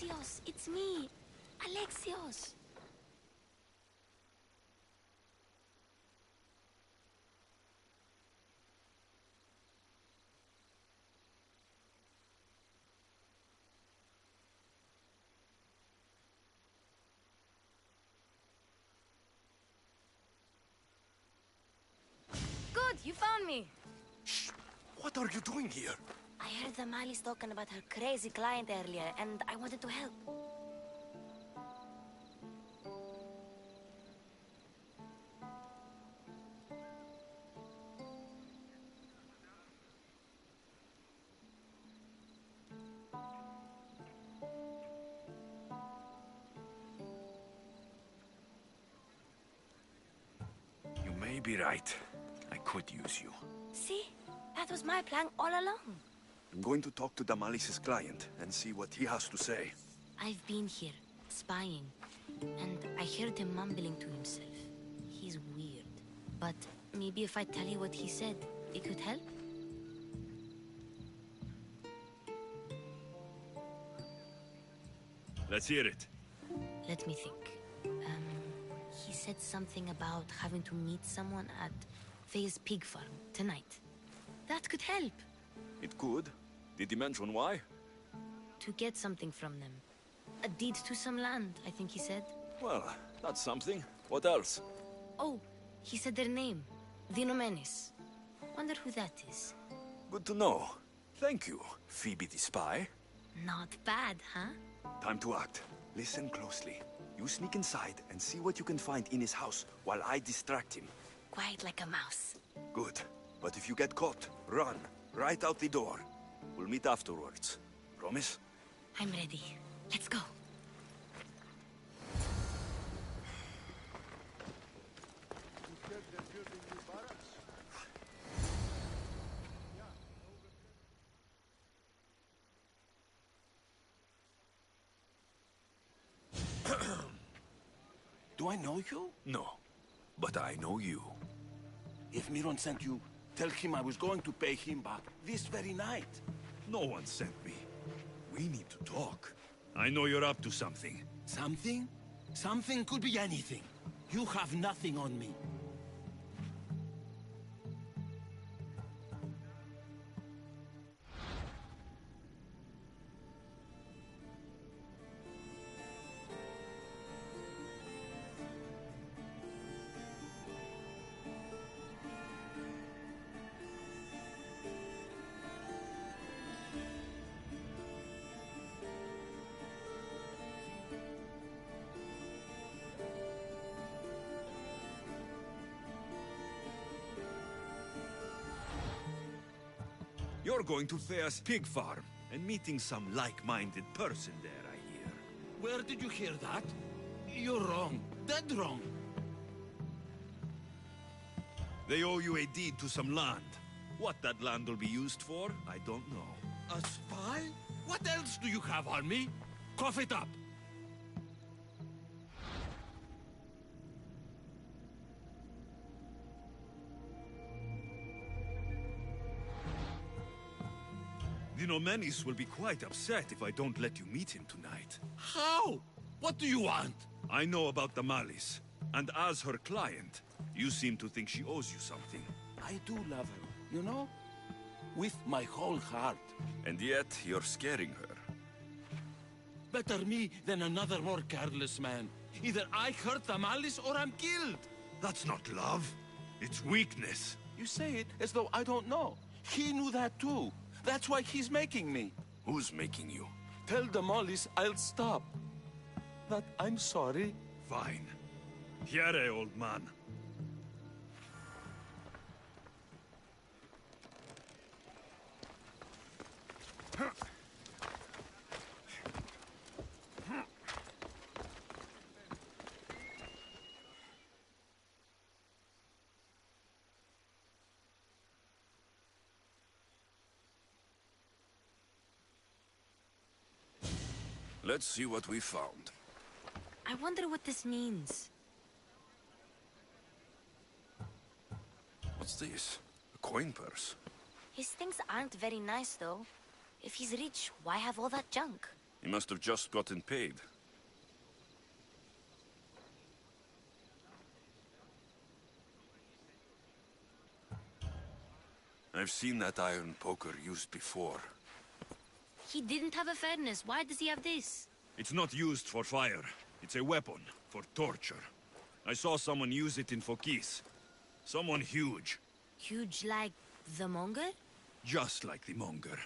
Alexios, it's me. Alexios. Good, you found me. Shh! What are you doing here? I heard the Mali's talking about her crazy client earlier, and I wanted to help. You may be right. I could use you. See? That was my plan all along. I'm going to talk to Damalis's client and see what he has to say. I've been here, spying, and I heard him mumbling to himself. He's weird. But maybe if I tell you what he said, it could help? Let's hear it. Let me think. He said something about having to meet someone at Faye's pig farm tonight. That could help. It could. Did he mention why? To get something from them. A deed to some land, I think he said. Well, that's something. What else? Oh, he said their name. Vinomenes. Wonder who that is. Good to know. Thank you, Phoebe the spy. Not bad, huh? Time to act. Listen closely. You sneak inside and see what you can find in his house while I distract him. Quiet like a mouse. Good. But if you get caught, run. Right out the door. We'll meet afterwards. Promise? I'm ready. Let's go. Do I know you? No, but I know you. If Miron sent you, tell him I was going to pay him back this very night. No one sent me. We need to talk. I know you're up to something. Something? Something could be anything. You have nothing on me. You're going to Thea's pig farm and meeting some like-minded person there, I hear. Where did you hear that? You're wrong. Dead wrong. They owe you a deed to some land. What that land will be used for, I don't know. A spy? What else do you have on me? Cough it up. Vinomenes will be quite upset if I don't let you meet him tonight. How? What do you want? I know about Damalis, and as her client, you seem to think she owes you something. I do love her, you know? With my whole heart. And yet, you're scaring her. Better me than another more careless man. Either I hurt Damalis or I'm killed. That's not love. It's weakness. You say it as though I don't know. He knew that too. That's why he's making me. Who's making you? Tell Damalis I'll stop. That I'm sorry. Fine. Here, old man. Let's see what we found. I wonder what this means. What's this? A coin purse? His things aren't very nice, though. If he's rich, why have all that junk? He must have just gotten paid. I've seen that iron poker used before. He didn't have a furnace. Why does he have this? It's not used for fire. It's a weapon for torture. I saw someone use it in Fokis. Someone huge. Huge like the monger? Just like the monger.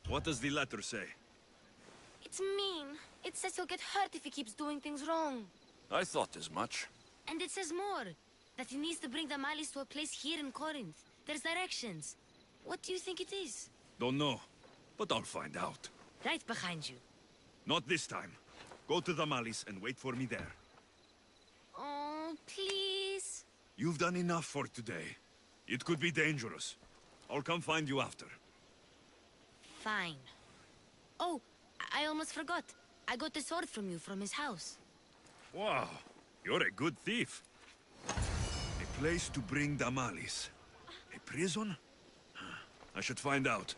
What does the letter say? It's mean. It says he'll get hurt if he keeps doing things wrong. I thought as much. And it says more. That he needs to bring the Malis to a place here in Corinth. There's directions. What do you think it is? Don't know, but I'll find out. Right behind you. Not this time. Go to the Malis and wait for me there. Oh, please. You've done enough for today. It could be dangerous. I'll come find you after. Fine. Oh, I almost forgot. I got the sword from you from his house. Wow, you're a good thief. A place to bring Damalis. A prison? I should find out.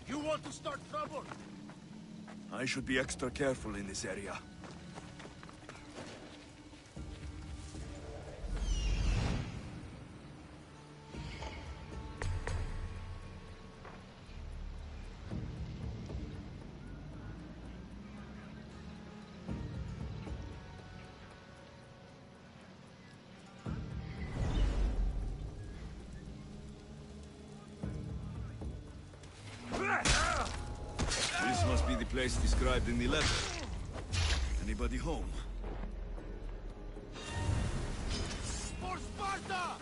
You want to start trouble? I should be extra careful in this area. This must be the place described in the letter. Anybody home? For Sparta!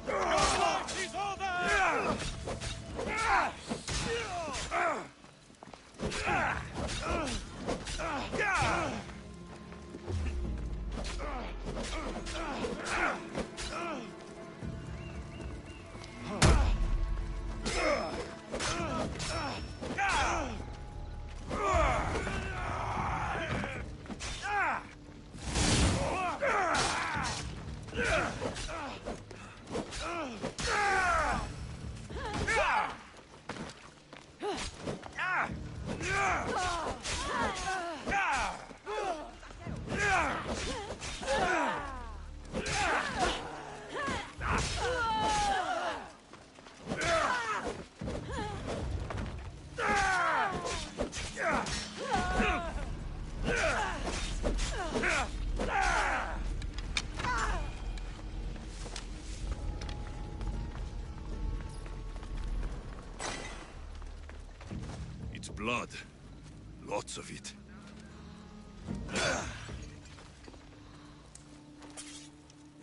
Your life is over! It's blood. Lots of it.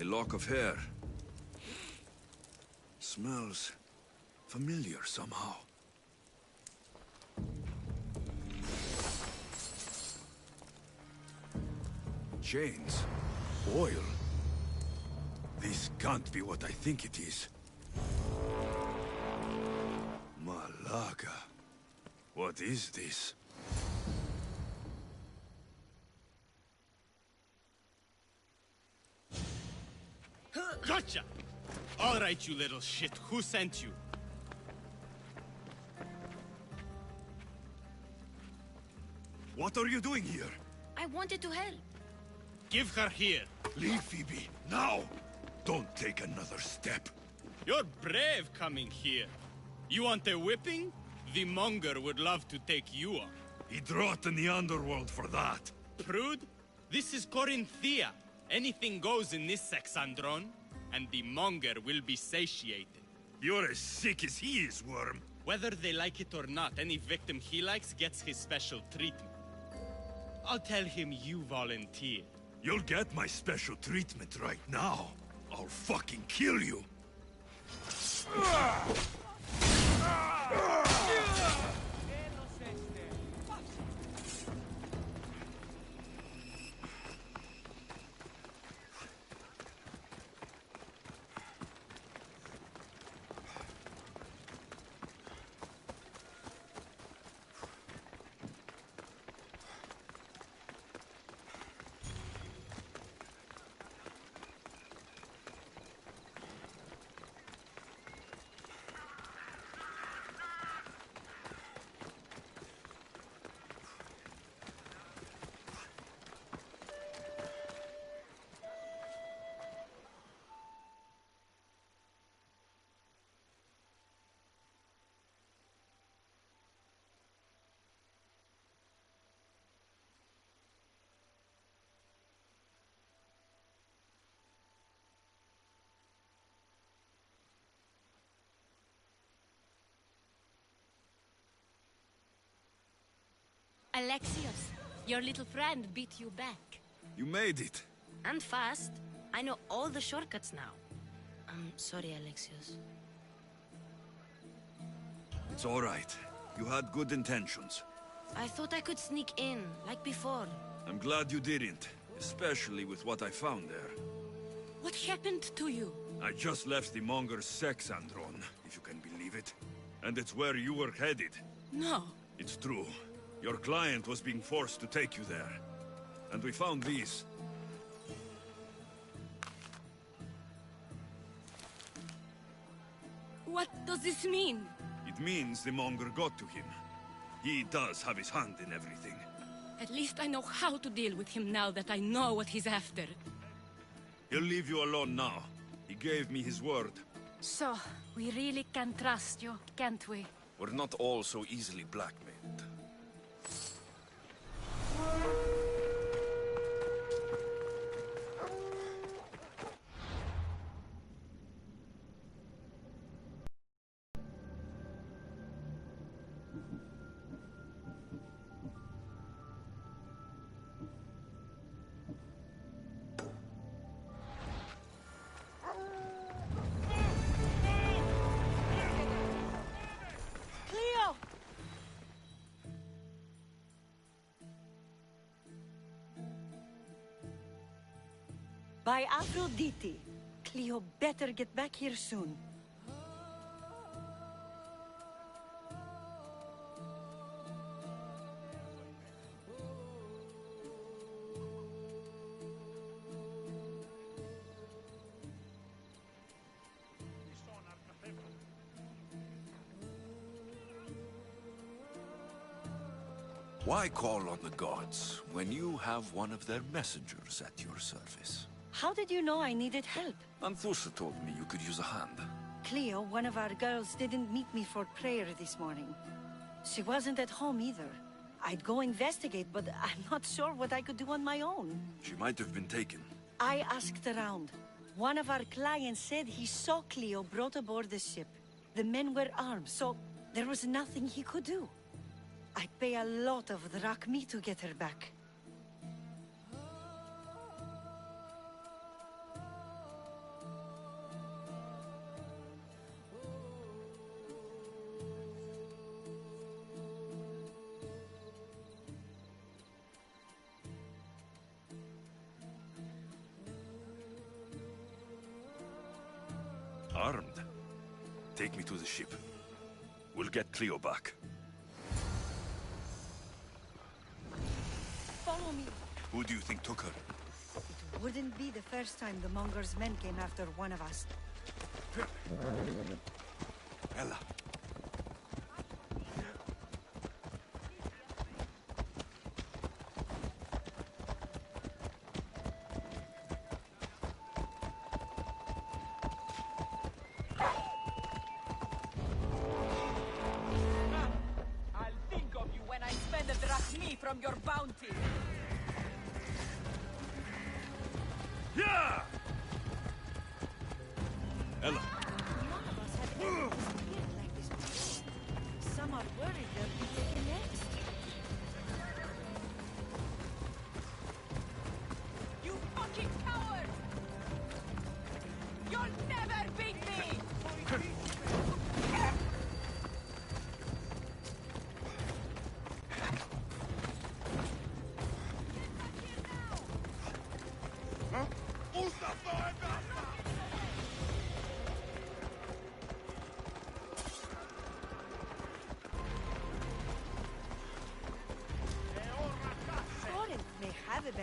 A lock of hair. Smells familiar somehow. Chains. Oil. This can't be what I think it is. Malaga. What is this? Gotcha! All right, you little shit. Who sent you? What are you doing here? I wanted to help. Give her here. Leave Phoebe, now! Don't take another step. You're brave coming here. You want a whipping? The monger would love to take you on. He'd rot in the underworld for that. Prude, this is Corinthia. Anything goes in this Sexandron, and the monger will be satiated. You're as sick as he is, Worm. Whether they like it or not, any victim he likes gets his special treatment. I'll tell him you volunteered. You'll get my special treatment right now. I'll fucking kill you. Alexios, your little friend beat you back. You made it. And fast. I know all the shortcuts now. I'm sorry, Alexios. It's all right. You had good intentions. I thought I could sneak in, like before. I'm glad you didn't, especially with what I found there. What happened to you? I just left the Monger's sex andron, if you can believe it. And it's where you were headed. No. It's true. Your client was being forced to take you there. And we found these. What does this mean? It means the Monger got to him. He does have his hand in everything. At least I know how to deal with him now that I know what he's after. He'll leave you alone now. He gave me his word. So, we really can trust you, can't we? We're not all so easily blackmailed. By Aphrodite, Cleo better get back here soon. Why call on the gods when you have one of their messengers at your service? How did you know I needed help? Anthusa told me you could use a hand. Cleo, one of our girls, didn't meet me for prayer this morning. She wasn't at home either. I'd go investigate, but I'm not sure what I could do on my own. She might have been taken. I asked around. One of our clients said he saw Cleo brought aboard the ship. The men were armed, so there was nothing he could do. I'd pay a lot of drachmi to get her back. Armed? Take me to the ship. We'll get Cleo back. Follow me. Who do you think took her? It wouldn't be the first time the Monger's men came after one of us. Ella. From your bounty. Yeah! Ella. None of us have ever disappeared like this before. Some are worried they'll be taken next. You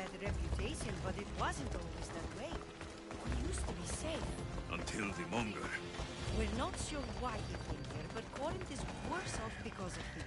bad reputation, but it wasn't always that way. We used to be safe. Until the Monger. We're not sure why he came here, but Corinth is worse off because of him.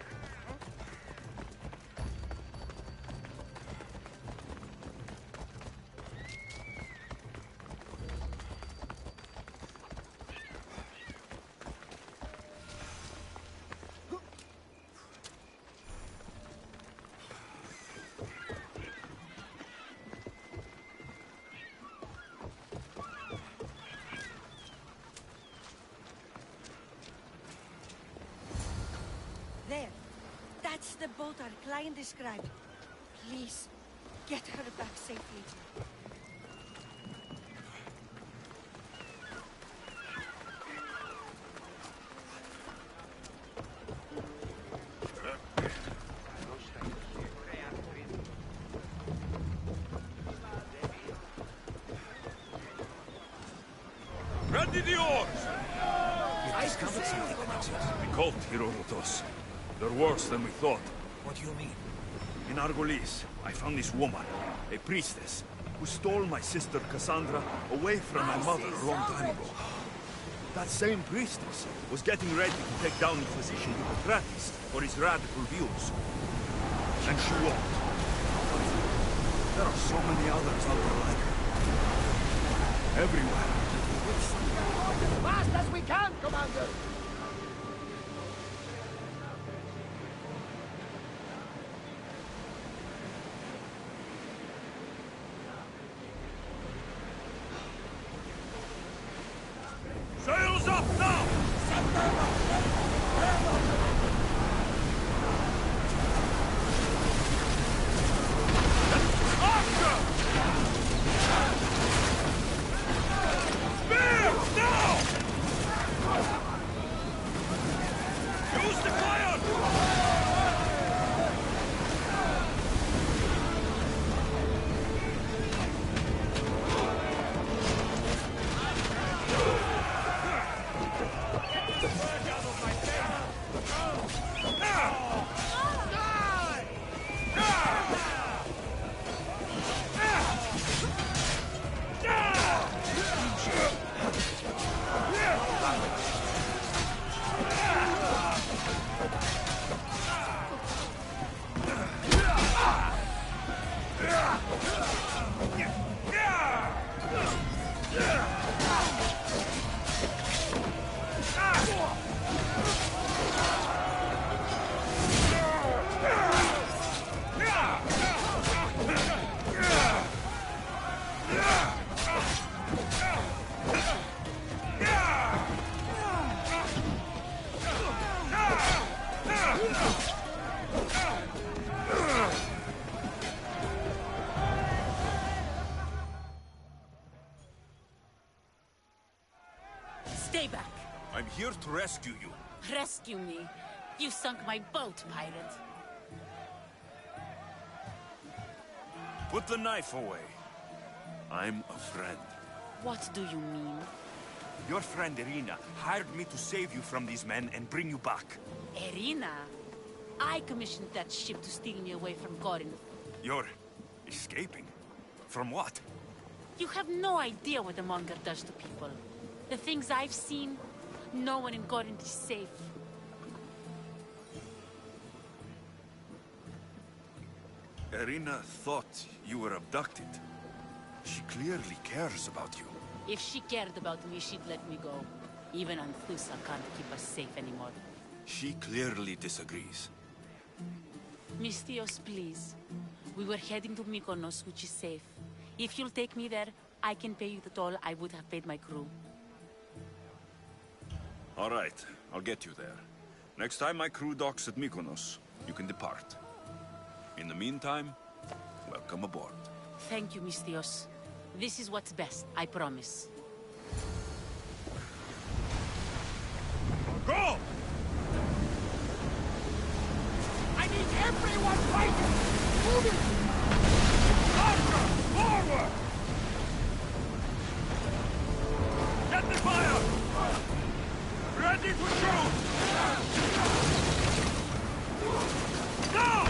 There. That's the boat our client described. Please, get her back safely. Ready the oars! We discovered something, the cult Herodotus. They're worse than we thought. What do you mean? In Argolis, I found this woman, a priestess, who stole my sister Cassandra away from my mother a long time ago. That same priestess was getting ready to take down the physician Hippocrates for his radical views. And she won't. There are so many others out there like her. Everywhere. As fast as we can, Commander! Sails up now! Stay back. I'm here to rescue you. Rescue me. You sunk my boat, pirate. Put the knife away. I'm a friend. What do you mean? Your friend Irina hired me to save you from these men and bring you back. Irina? I commissioned that ship to steal me away from Corinth. You're escaping? From what? You have no idea what the Monger does to people. The things I've seen, no one in Corinth is safe. Irina thought you were abducted. She clearly cares about you. If she cared about me, she'd let me go. Even Anthusa can't keep us safe anymore. She clearly disagrees. Misthios, please. We were heading to Mykonos, which is safe. If you'll take me there, I can pay you the toll I would have paid my crew. All right, I'll get you there. Next time my crew docks at Mykonos, you can depart. In the meantime, welcome aboard. Thank you, Misthios. This is what's best, I promise. Go! I need everyone fighting! Moving! Archer! Forward! Get the fire! Ready to shoot! Down!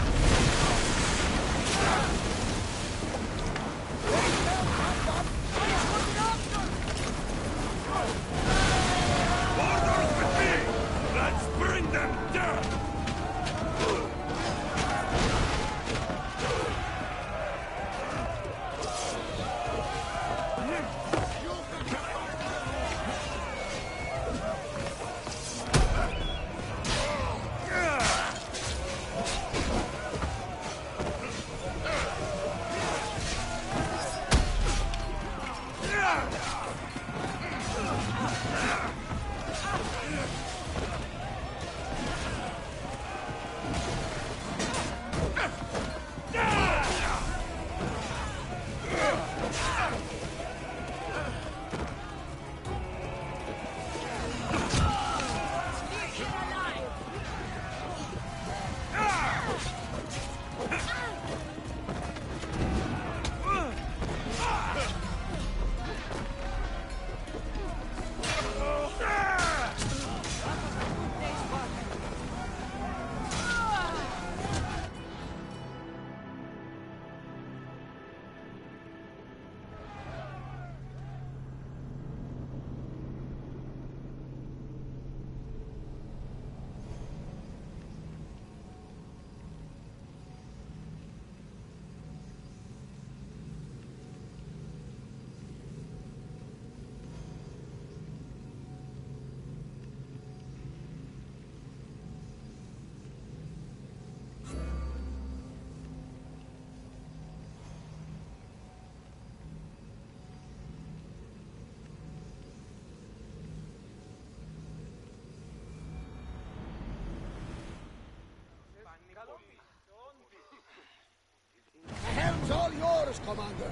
orders, Commander.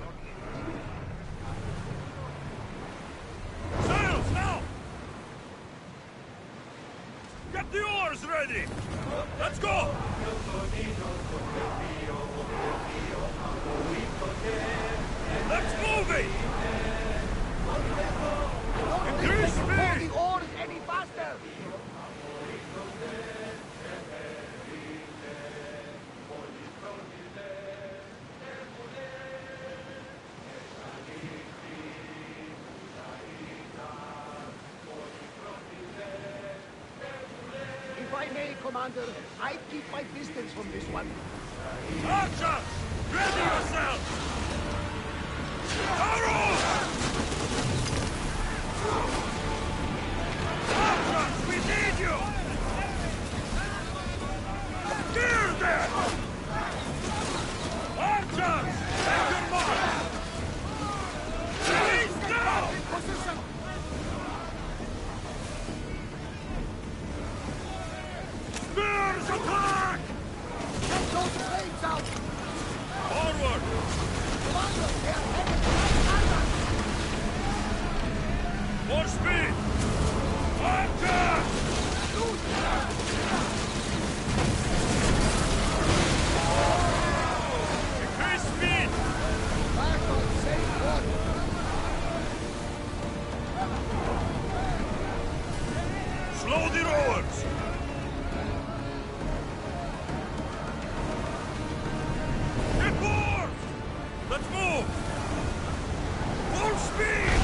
Sails, now! Get the oars ready! Let's go! Let's move it! Increase speed! Pull the oars any faster! If I may, Commander, I'd keep my distance from this one. Archers! Ready yourselves! Arrows! Archers, we need you! Steer there! Archers! Take your mark! Release now! Position! Spears attack! Get those blades out! Forward! Commander, they are headed right at us! More speed! Archers! Increase speed! Back on safe water! Slow the rowers! Get board! Let's move! Full speed!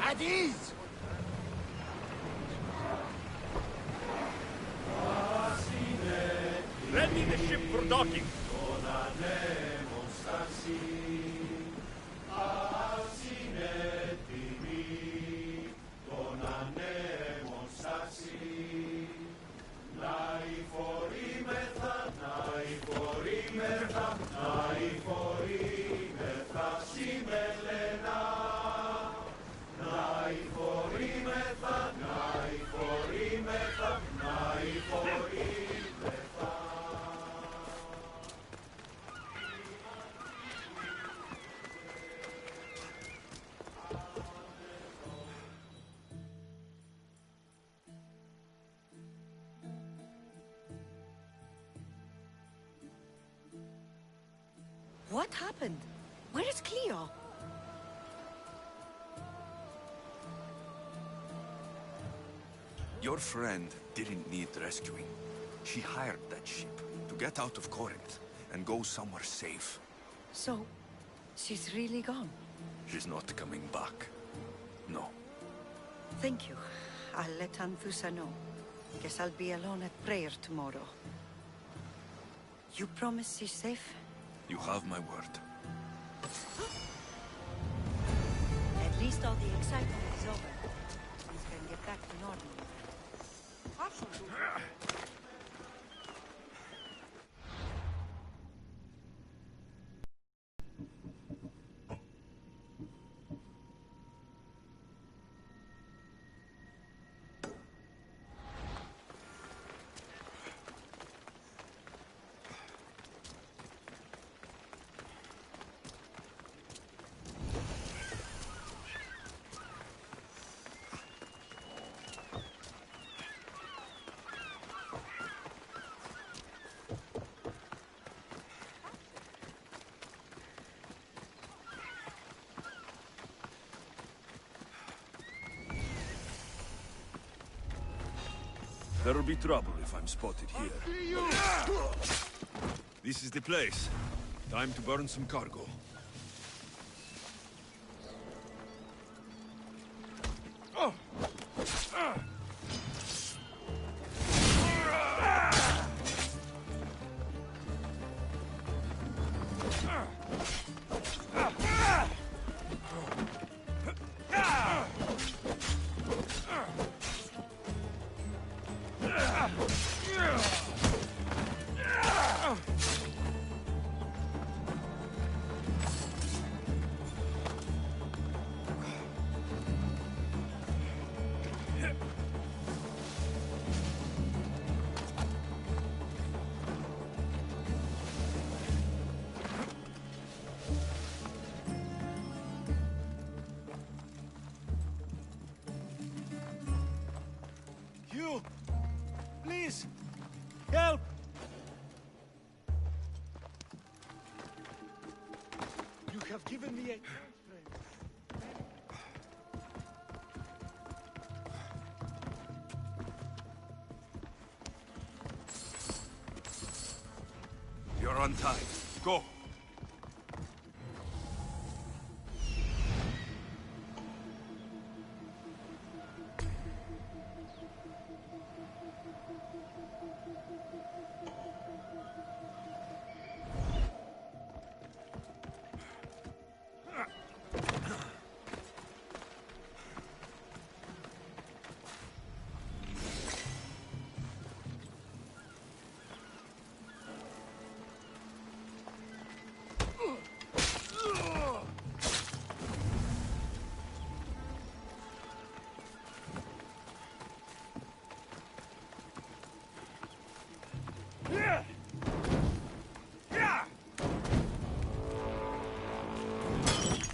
At ease! Ready the ship for docking. What happened? Where is Cleo? Your friend didn't need rescuing. She hired that ship to get out of Corinth and go somewhere safe. So, she's really gone? She's not coming back. No. Thank you. I'll let Anthusa know. Guess I'll be alone at prayer tomorrow. You promise she's safe? You have my word. At least all the excitement is over. Things can get back to normal. There'll be trouble if I'm spotted here. This is the place. Time to burn some cargo. You! Please! Help! You have given me a... You're untied. Go.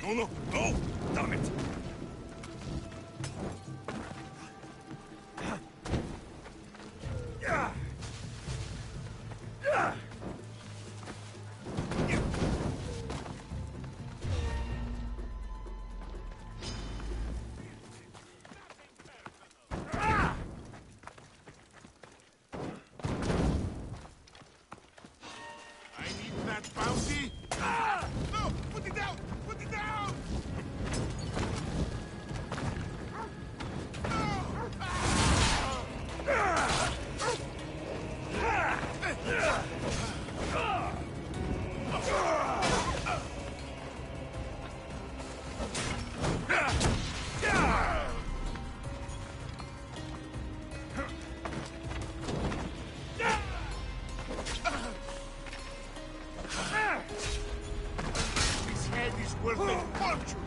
No, no, no! Damn it! I need that bounty! Ah! No! Put it down! Put it down! This head is worth a fortune!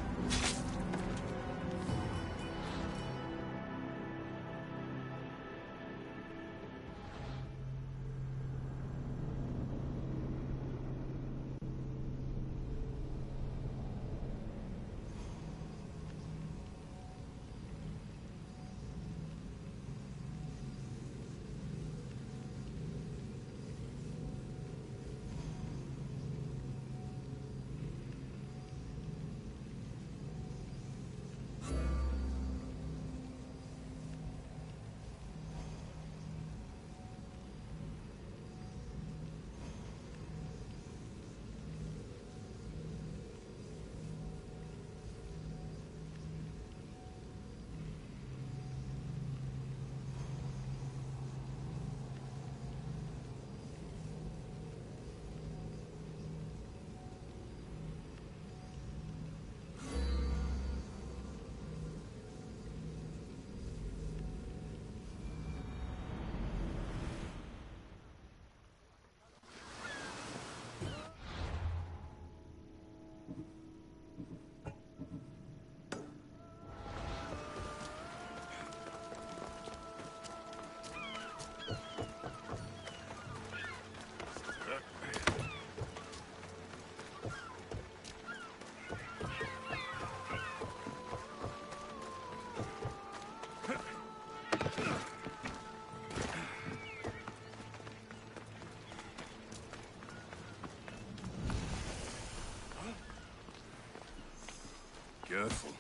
Careful.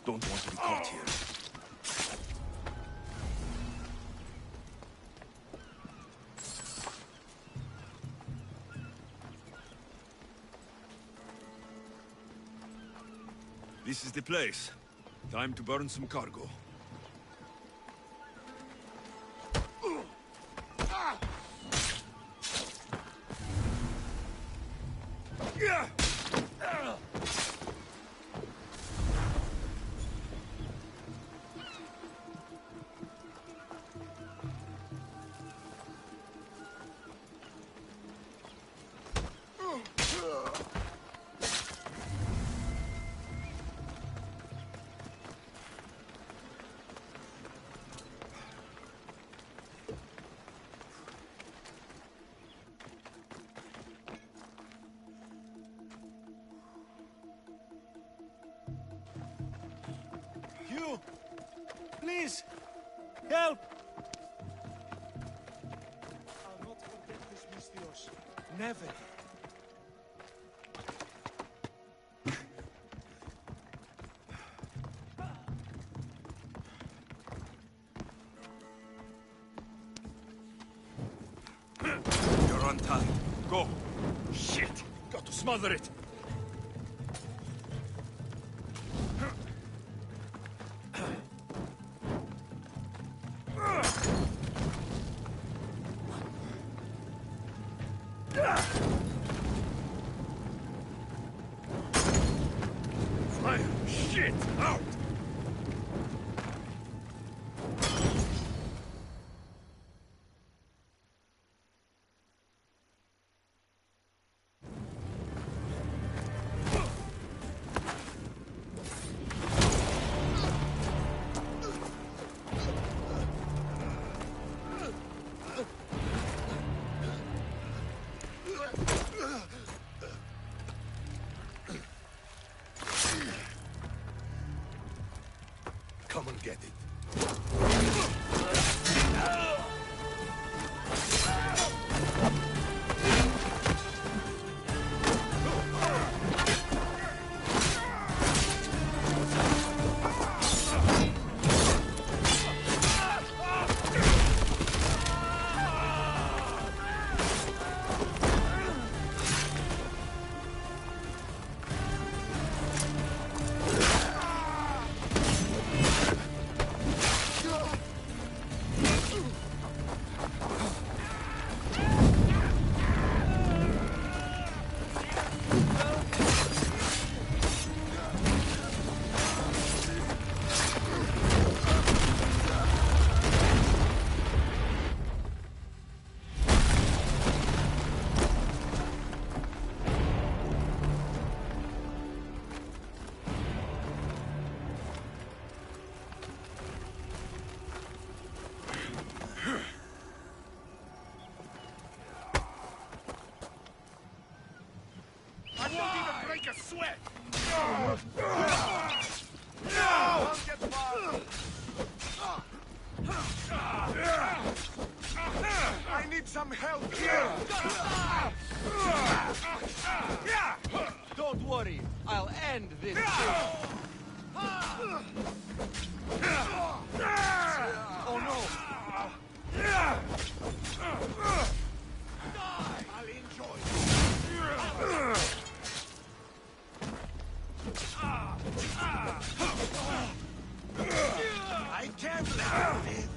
Don't want to be caught here. This is the place. Time to burn some cargo. Help! I'll not forget this, Mistios. Never. You're on time. Go. Shit! Got to smother it. Fire! Shit! Out! Come and get it. I won't even break a sweat! I need some help here! Don't worry, I'll end this. Oh no! I'll enjoy I can't let you live!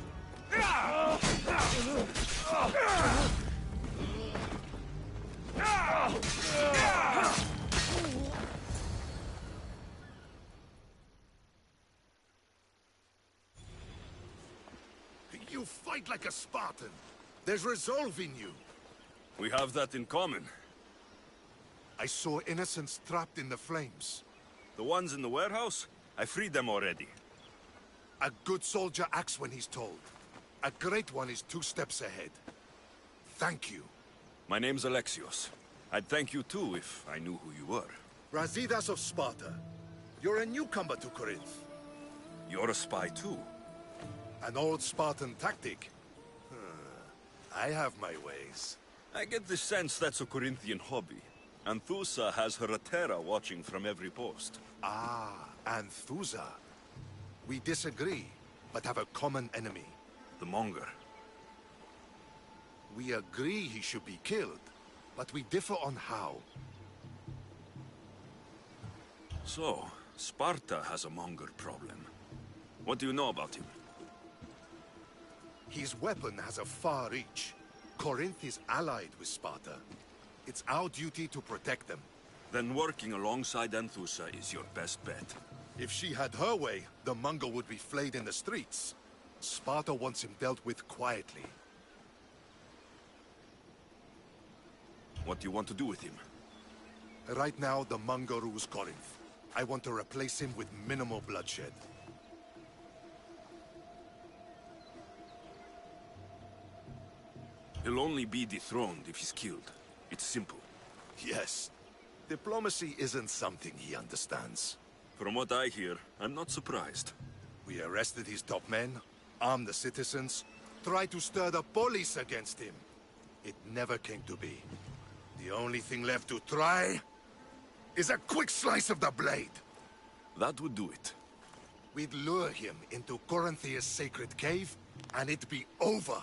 You fight like a Spartan. There's resolve in you. We have that in common. I saw innocents trapped in the flames. The ones in the warehouse? I freed them already. A good soldier acts when he's told. A great one is 2 steps ahead. Thank you. My name's Alexios. I'd thank you too if I knew who you were. Brasidas of Sparta. You're a newcomer to Corinth. You're a spy too. An old Spartan tactic. I have my ways. I get the sense that's a Corinthian hobby. Anthusa has her Atera watching from every post. Ah, Anthusa. We disagree, but have a common enemy. The Monger. We agree he should be killed, but we differ on how. So, Sparta has a Monger problem. What do you know about him? His weapon has a far reach. Corinth is allied with Sparta. It's our duty to protect them. Then working alongside Anthusa is your best bet. If she had her way, the Monger would be flayed in the streets. Sparta wants him dealt with quietly. What do you want to do with him? Right now, the Monger rules Corinth. I want to replace him with minimal bloodshed. He'll only be dethroned if he's killed. It's simple. Yes. Diplomacy isn't something he understands. From what I hear, I'm not surprised. We arrested his top men. arm the citizens, try to stir the police against him. It never came to be. The only thing left to try is a quick slice of the blade. That would do it. We'd lure him into Corinthia's sacred cave, and it'd be over.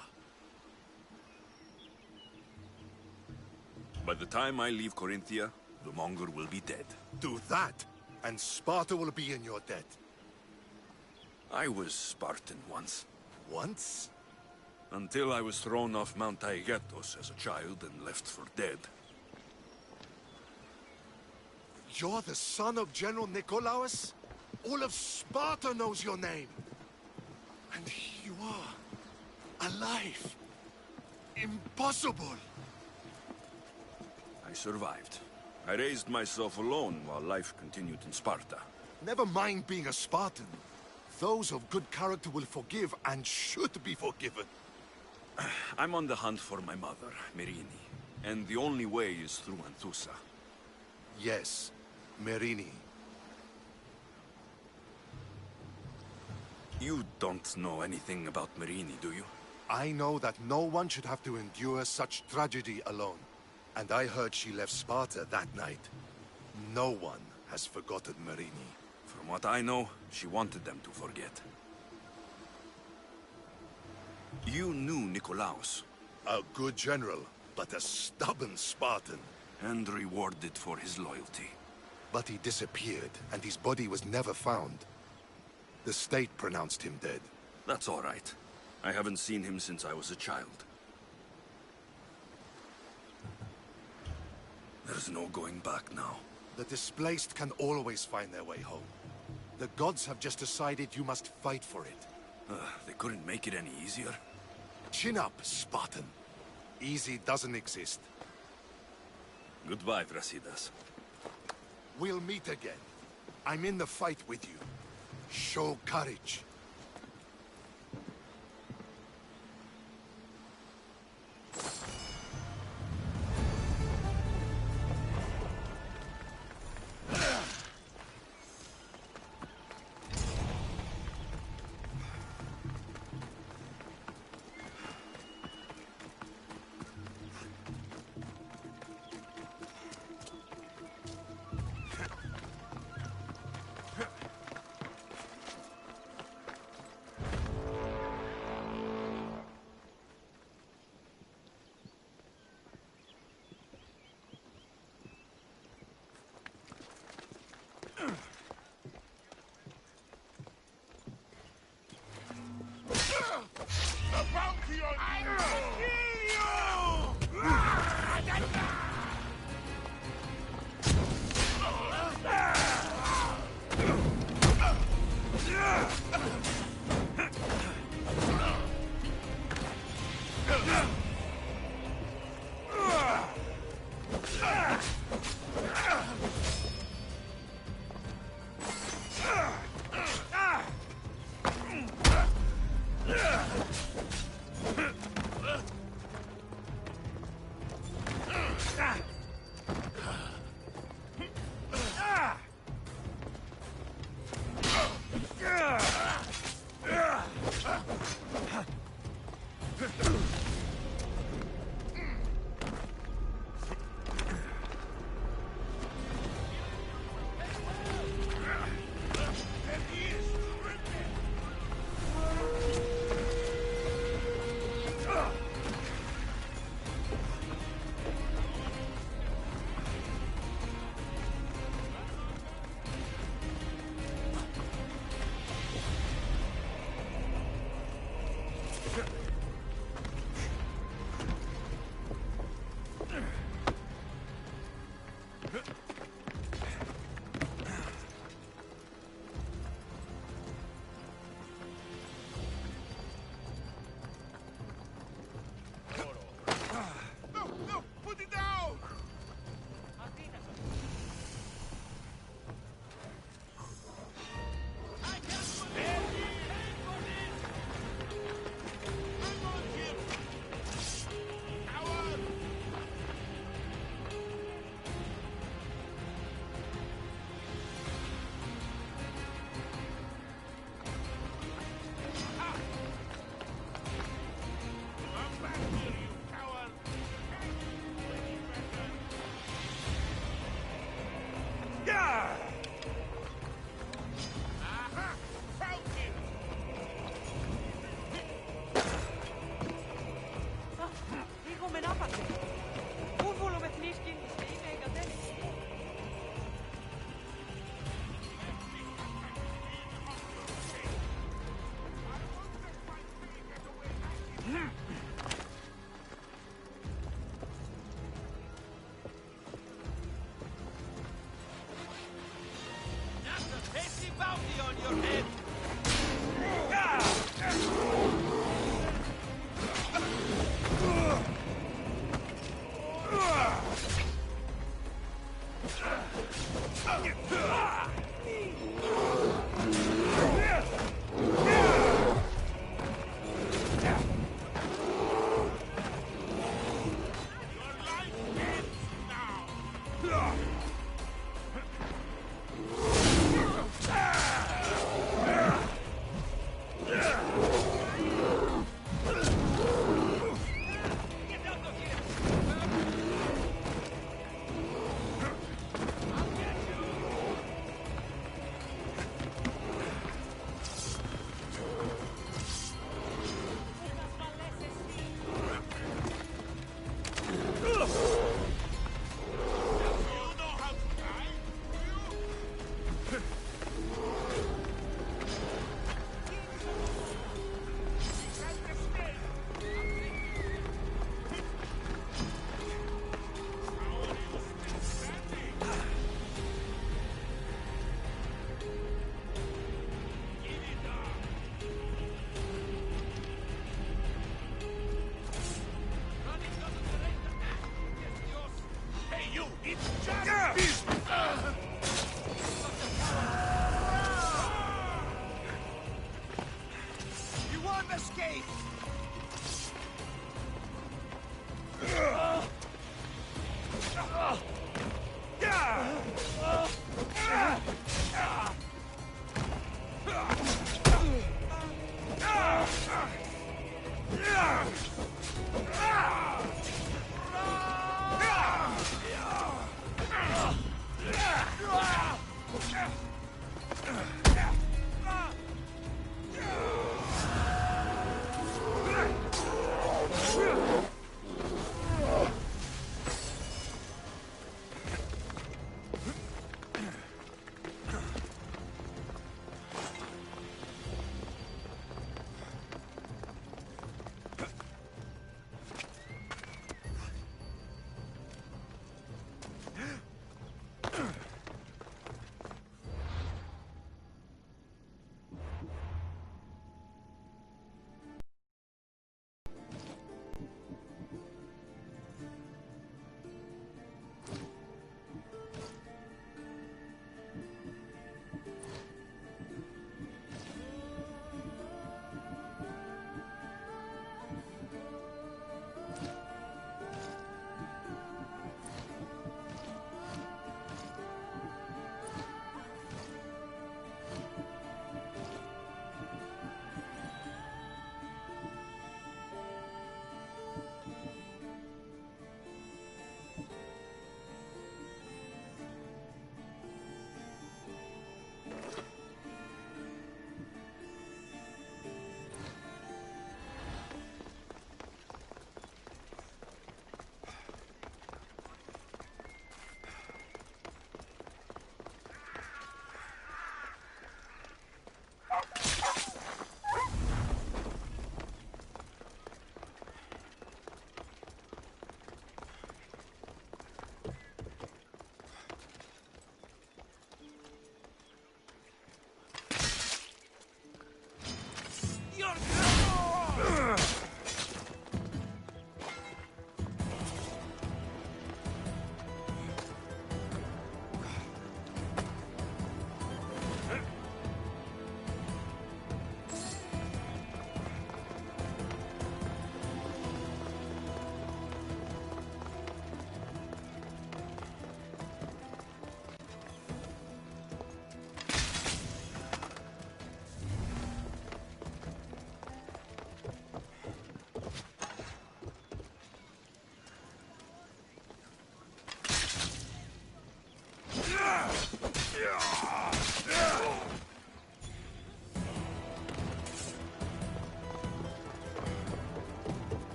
By the time I leave Corinthia, the Monger will be dead. Do that, and Sparta will be in your debt. I was Spartan once. Once? Until I was thrown off Mount Taygetos as a child and left for dead. You're the son of General Nikolaos? All of Sparta knows your name. And you are alive. Impossible. I survived. I raised myself alone while life continued in Sparta. Never mind being a Spartan. Those of good character will forgive and should be forgiven. I'm on the hunt for my mother, Merini. And the only way is through Anthusa. Yes, Merini. You don't know anything about Merini, do you? I know that no one should have to endure such tragedy alone. And I heard she left Sparta that night. No one has forgotten Merini. From what I know, she wanted them to forget. You knew Nikolaos. A good general, but a stubborn Spartan. And rewarded for his loyalty. But he disappeared, and his body was never found. The state pronounced him dead. That's all right. I haven't seen him since I was a child. There's no going back now. The displaced can always find their way home. The gods have just decided you must fight for it. They couldn't make it any easier. Chin up, Spartan. Easy doesn't exist. Goodbye, Brasidas. We'll meet again. I'm in the fight with you. Show courage. Hasty bounty on your head! You won't escape!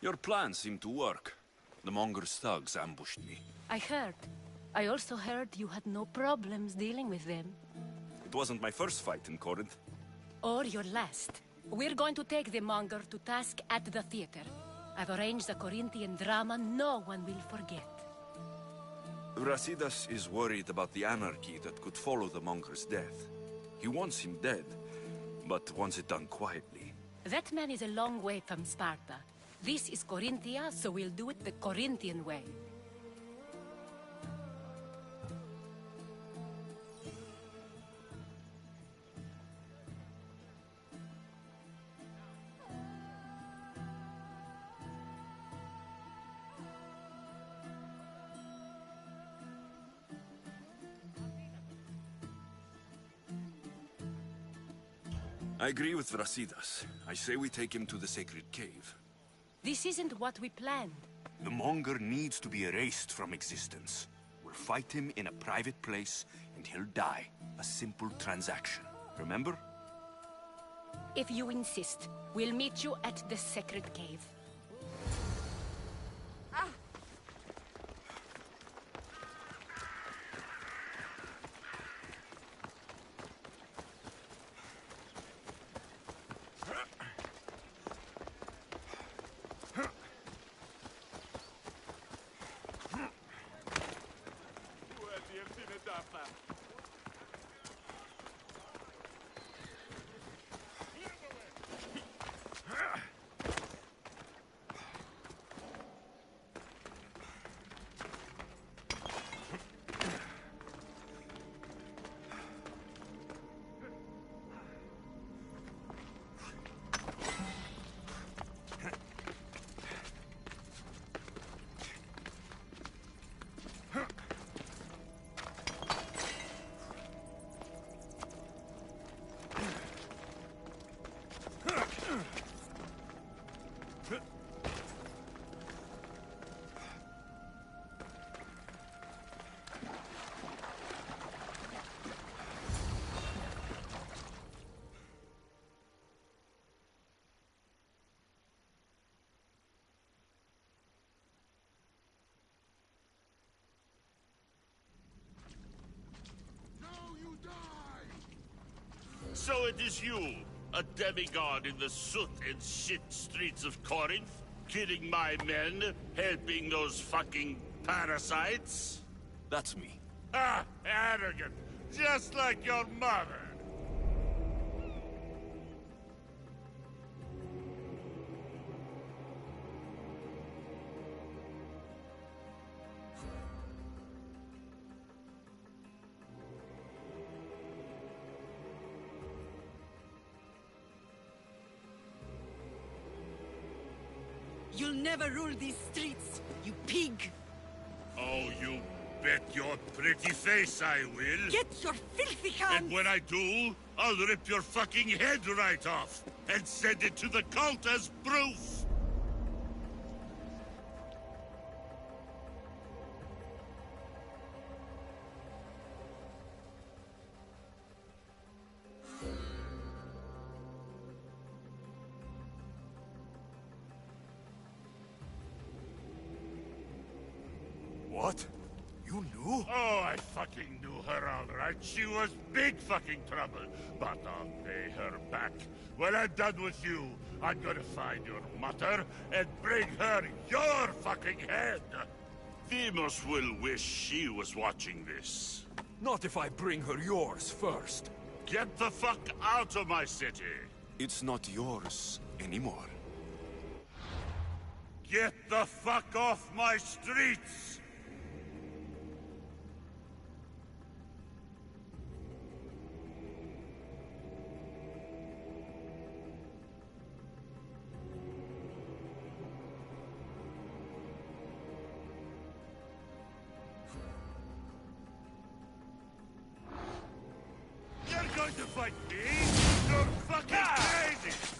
Your plan seemed to work. The Monger's thugs ambushed me. I heard. I also heard you had no problems dealing with them. It wasn't my first fight in Corinth. Or your last. We're going to take the Monger to task at the theater. I've arranged a Corinthian drama no one will forget. Brasidas is worried about the anarchy that could follow the Monger's death. He wants him dead, but wants it done quietly. That man is a long way from Sparta. This is Corinthia, so we'll do it the Corinthian way. I agree with Brasidas. I say we take him to the sacred cave. This isn't what we planned. The Monger needs to be erased from existence. We'll fight him in a private place, and he'll die. A simple transaction. Remember? If you insist, we'll meet you at the sacred cave. So it is you, a demigod in the soot and shit streets of Corinth, killing my men, helping those fucking parasites? That's me. Ah, arrogant, just like your mother. You'll never rule these streets, you pig! Oh, you bet your pretty face I will. Get your filthy hands! And when I do, I'll rip your fucking head right off and send it to the cult as proof. What? You knew? Oh, I fucking knew her all right. She was big fucking trouble. But I'll pay her back. When I'm done with you, I'm gonna find your mother and bring her your fucking head. Demos will wish she was watching this. Not if I bring her yours first. Get the fuck out of my city. It's not yours anymore. Get the fuck off my streets! You're going to fight me? You're fucking crazy!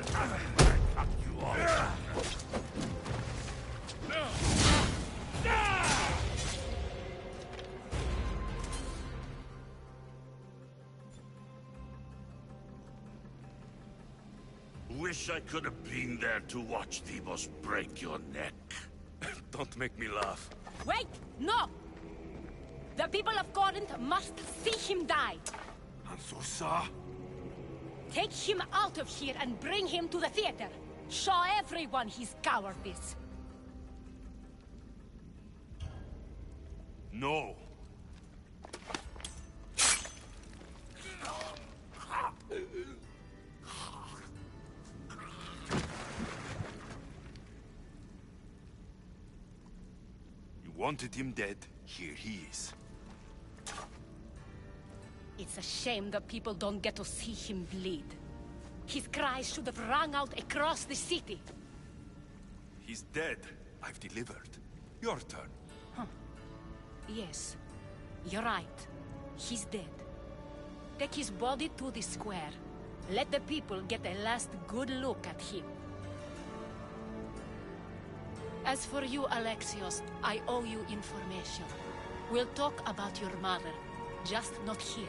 have it when I cut you off. Wish I could have been there to watch Thebos break your neck. Don't make me laugh. Wait! No! The people of Corinth must see him die. Anthusa? Take him out of here and bring him to the theater. Show everyone his cowardice. No. You wanted him dead. Here he is. It's a shame that people don't get to see him bleed. His cries should have rung out across the city. He's dead. I've delivered. Your turn. Huh. Yes, you're right. He's dead. Take his body to the square. Let the people get a last good look at him. As for you, Alexios, I owe you information. We'll talk about your mother, just not here.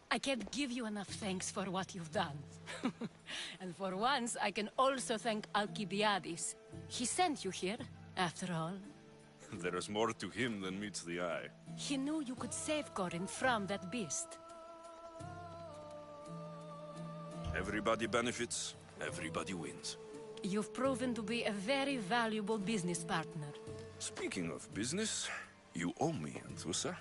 I can't give you enough thanks for what you've done. And for once, I can also thank Alcibiades. He sent you here, after all. There is more to him than meets the eye. He knew you could save Corinth from that beast. Everybody benefits, everybody wins. You've proven to be a very valuable business partner. Speaking of business, you owe me, Anthusa.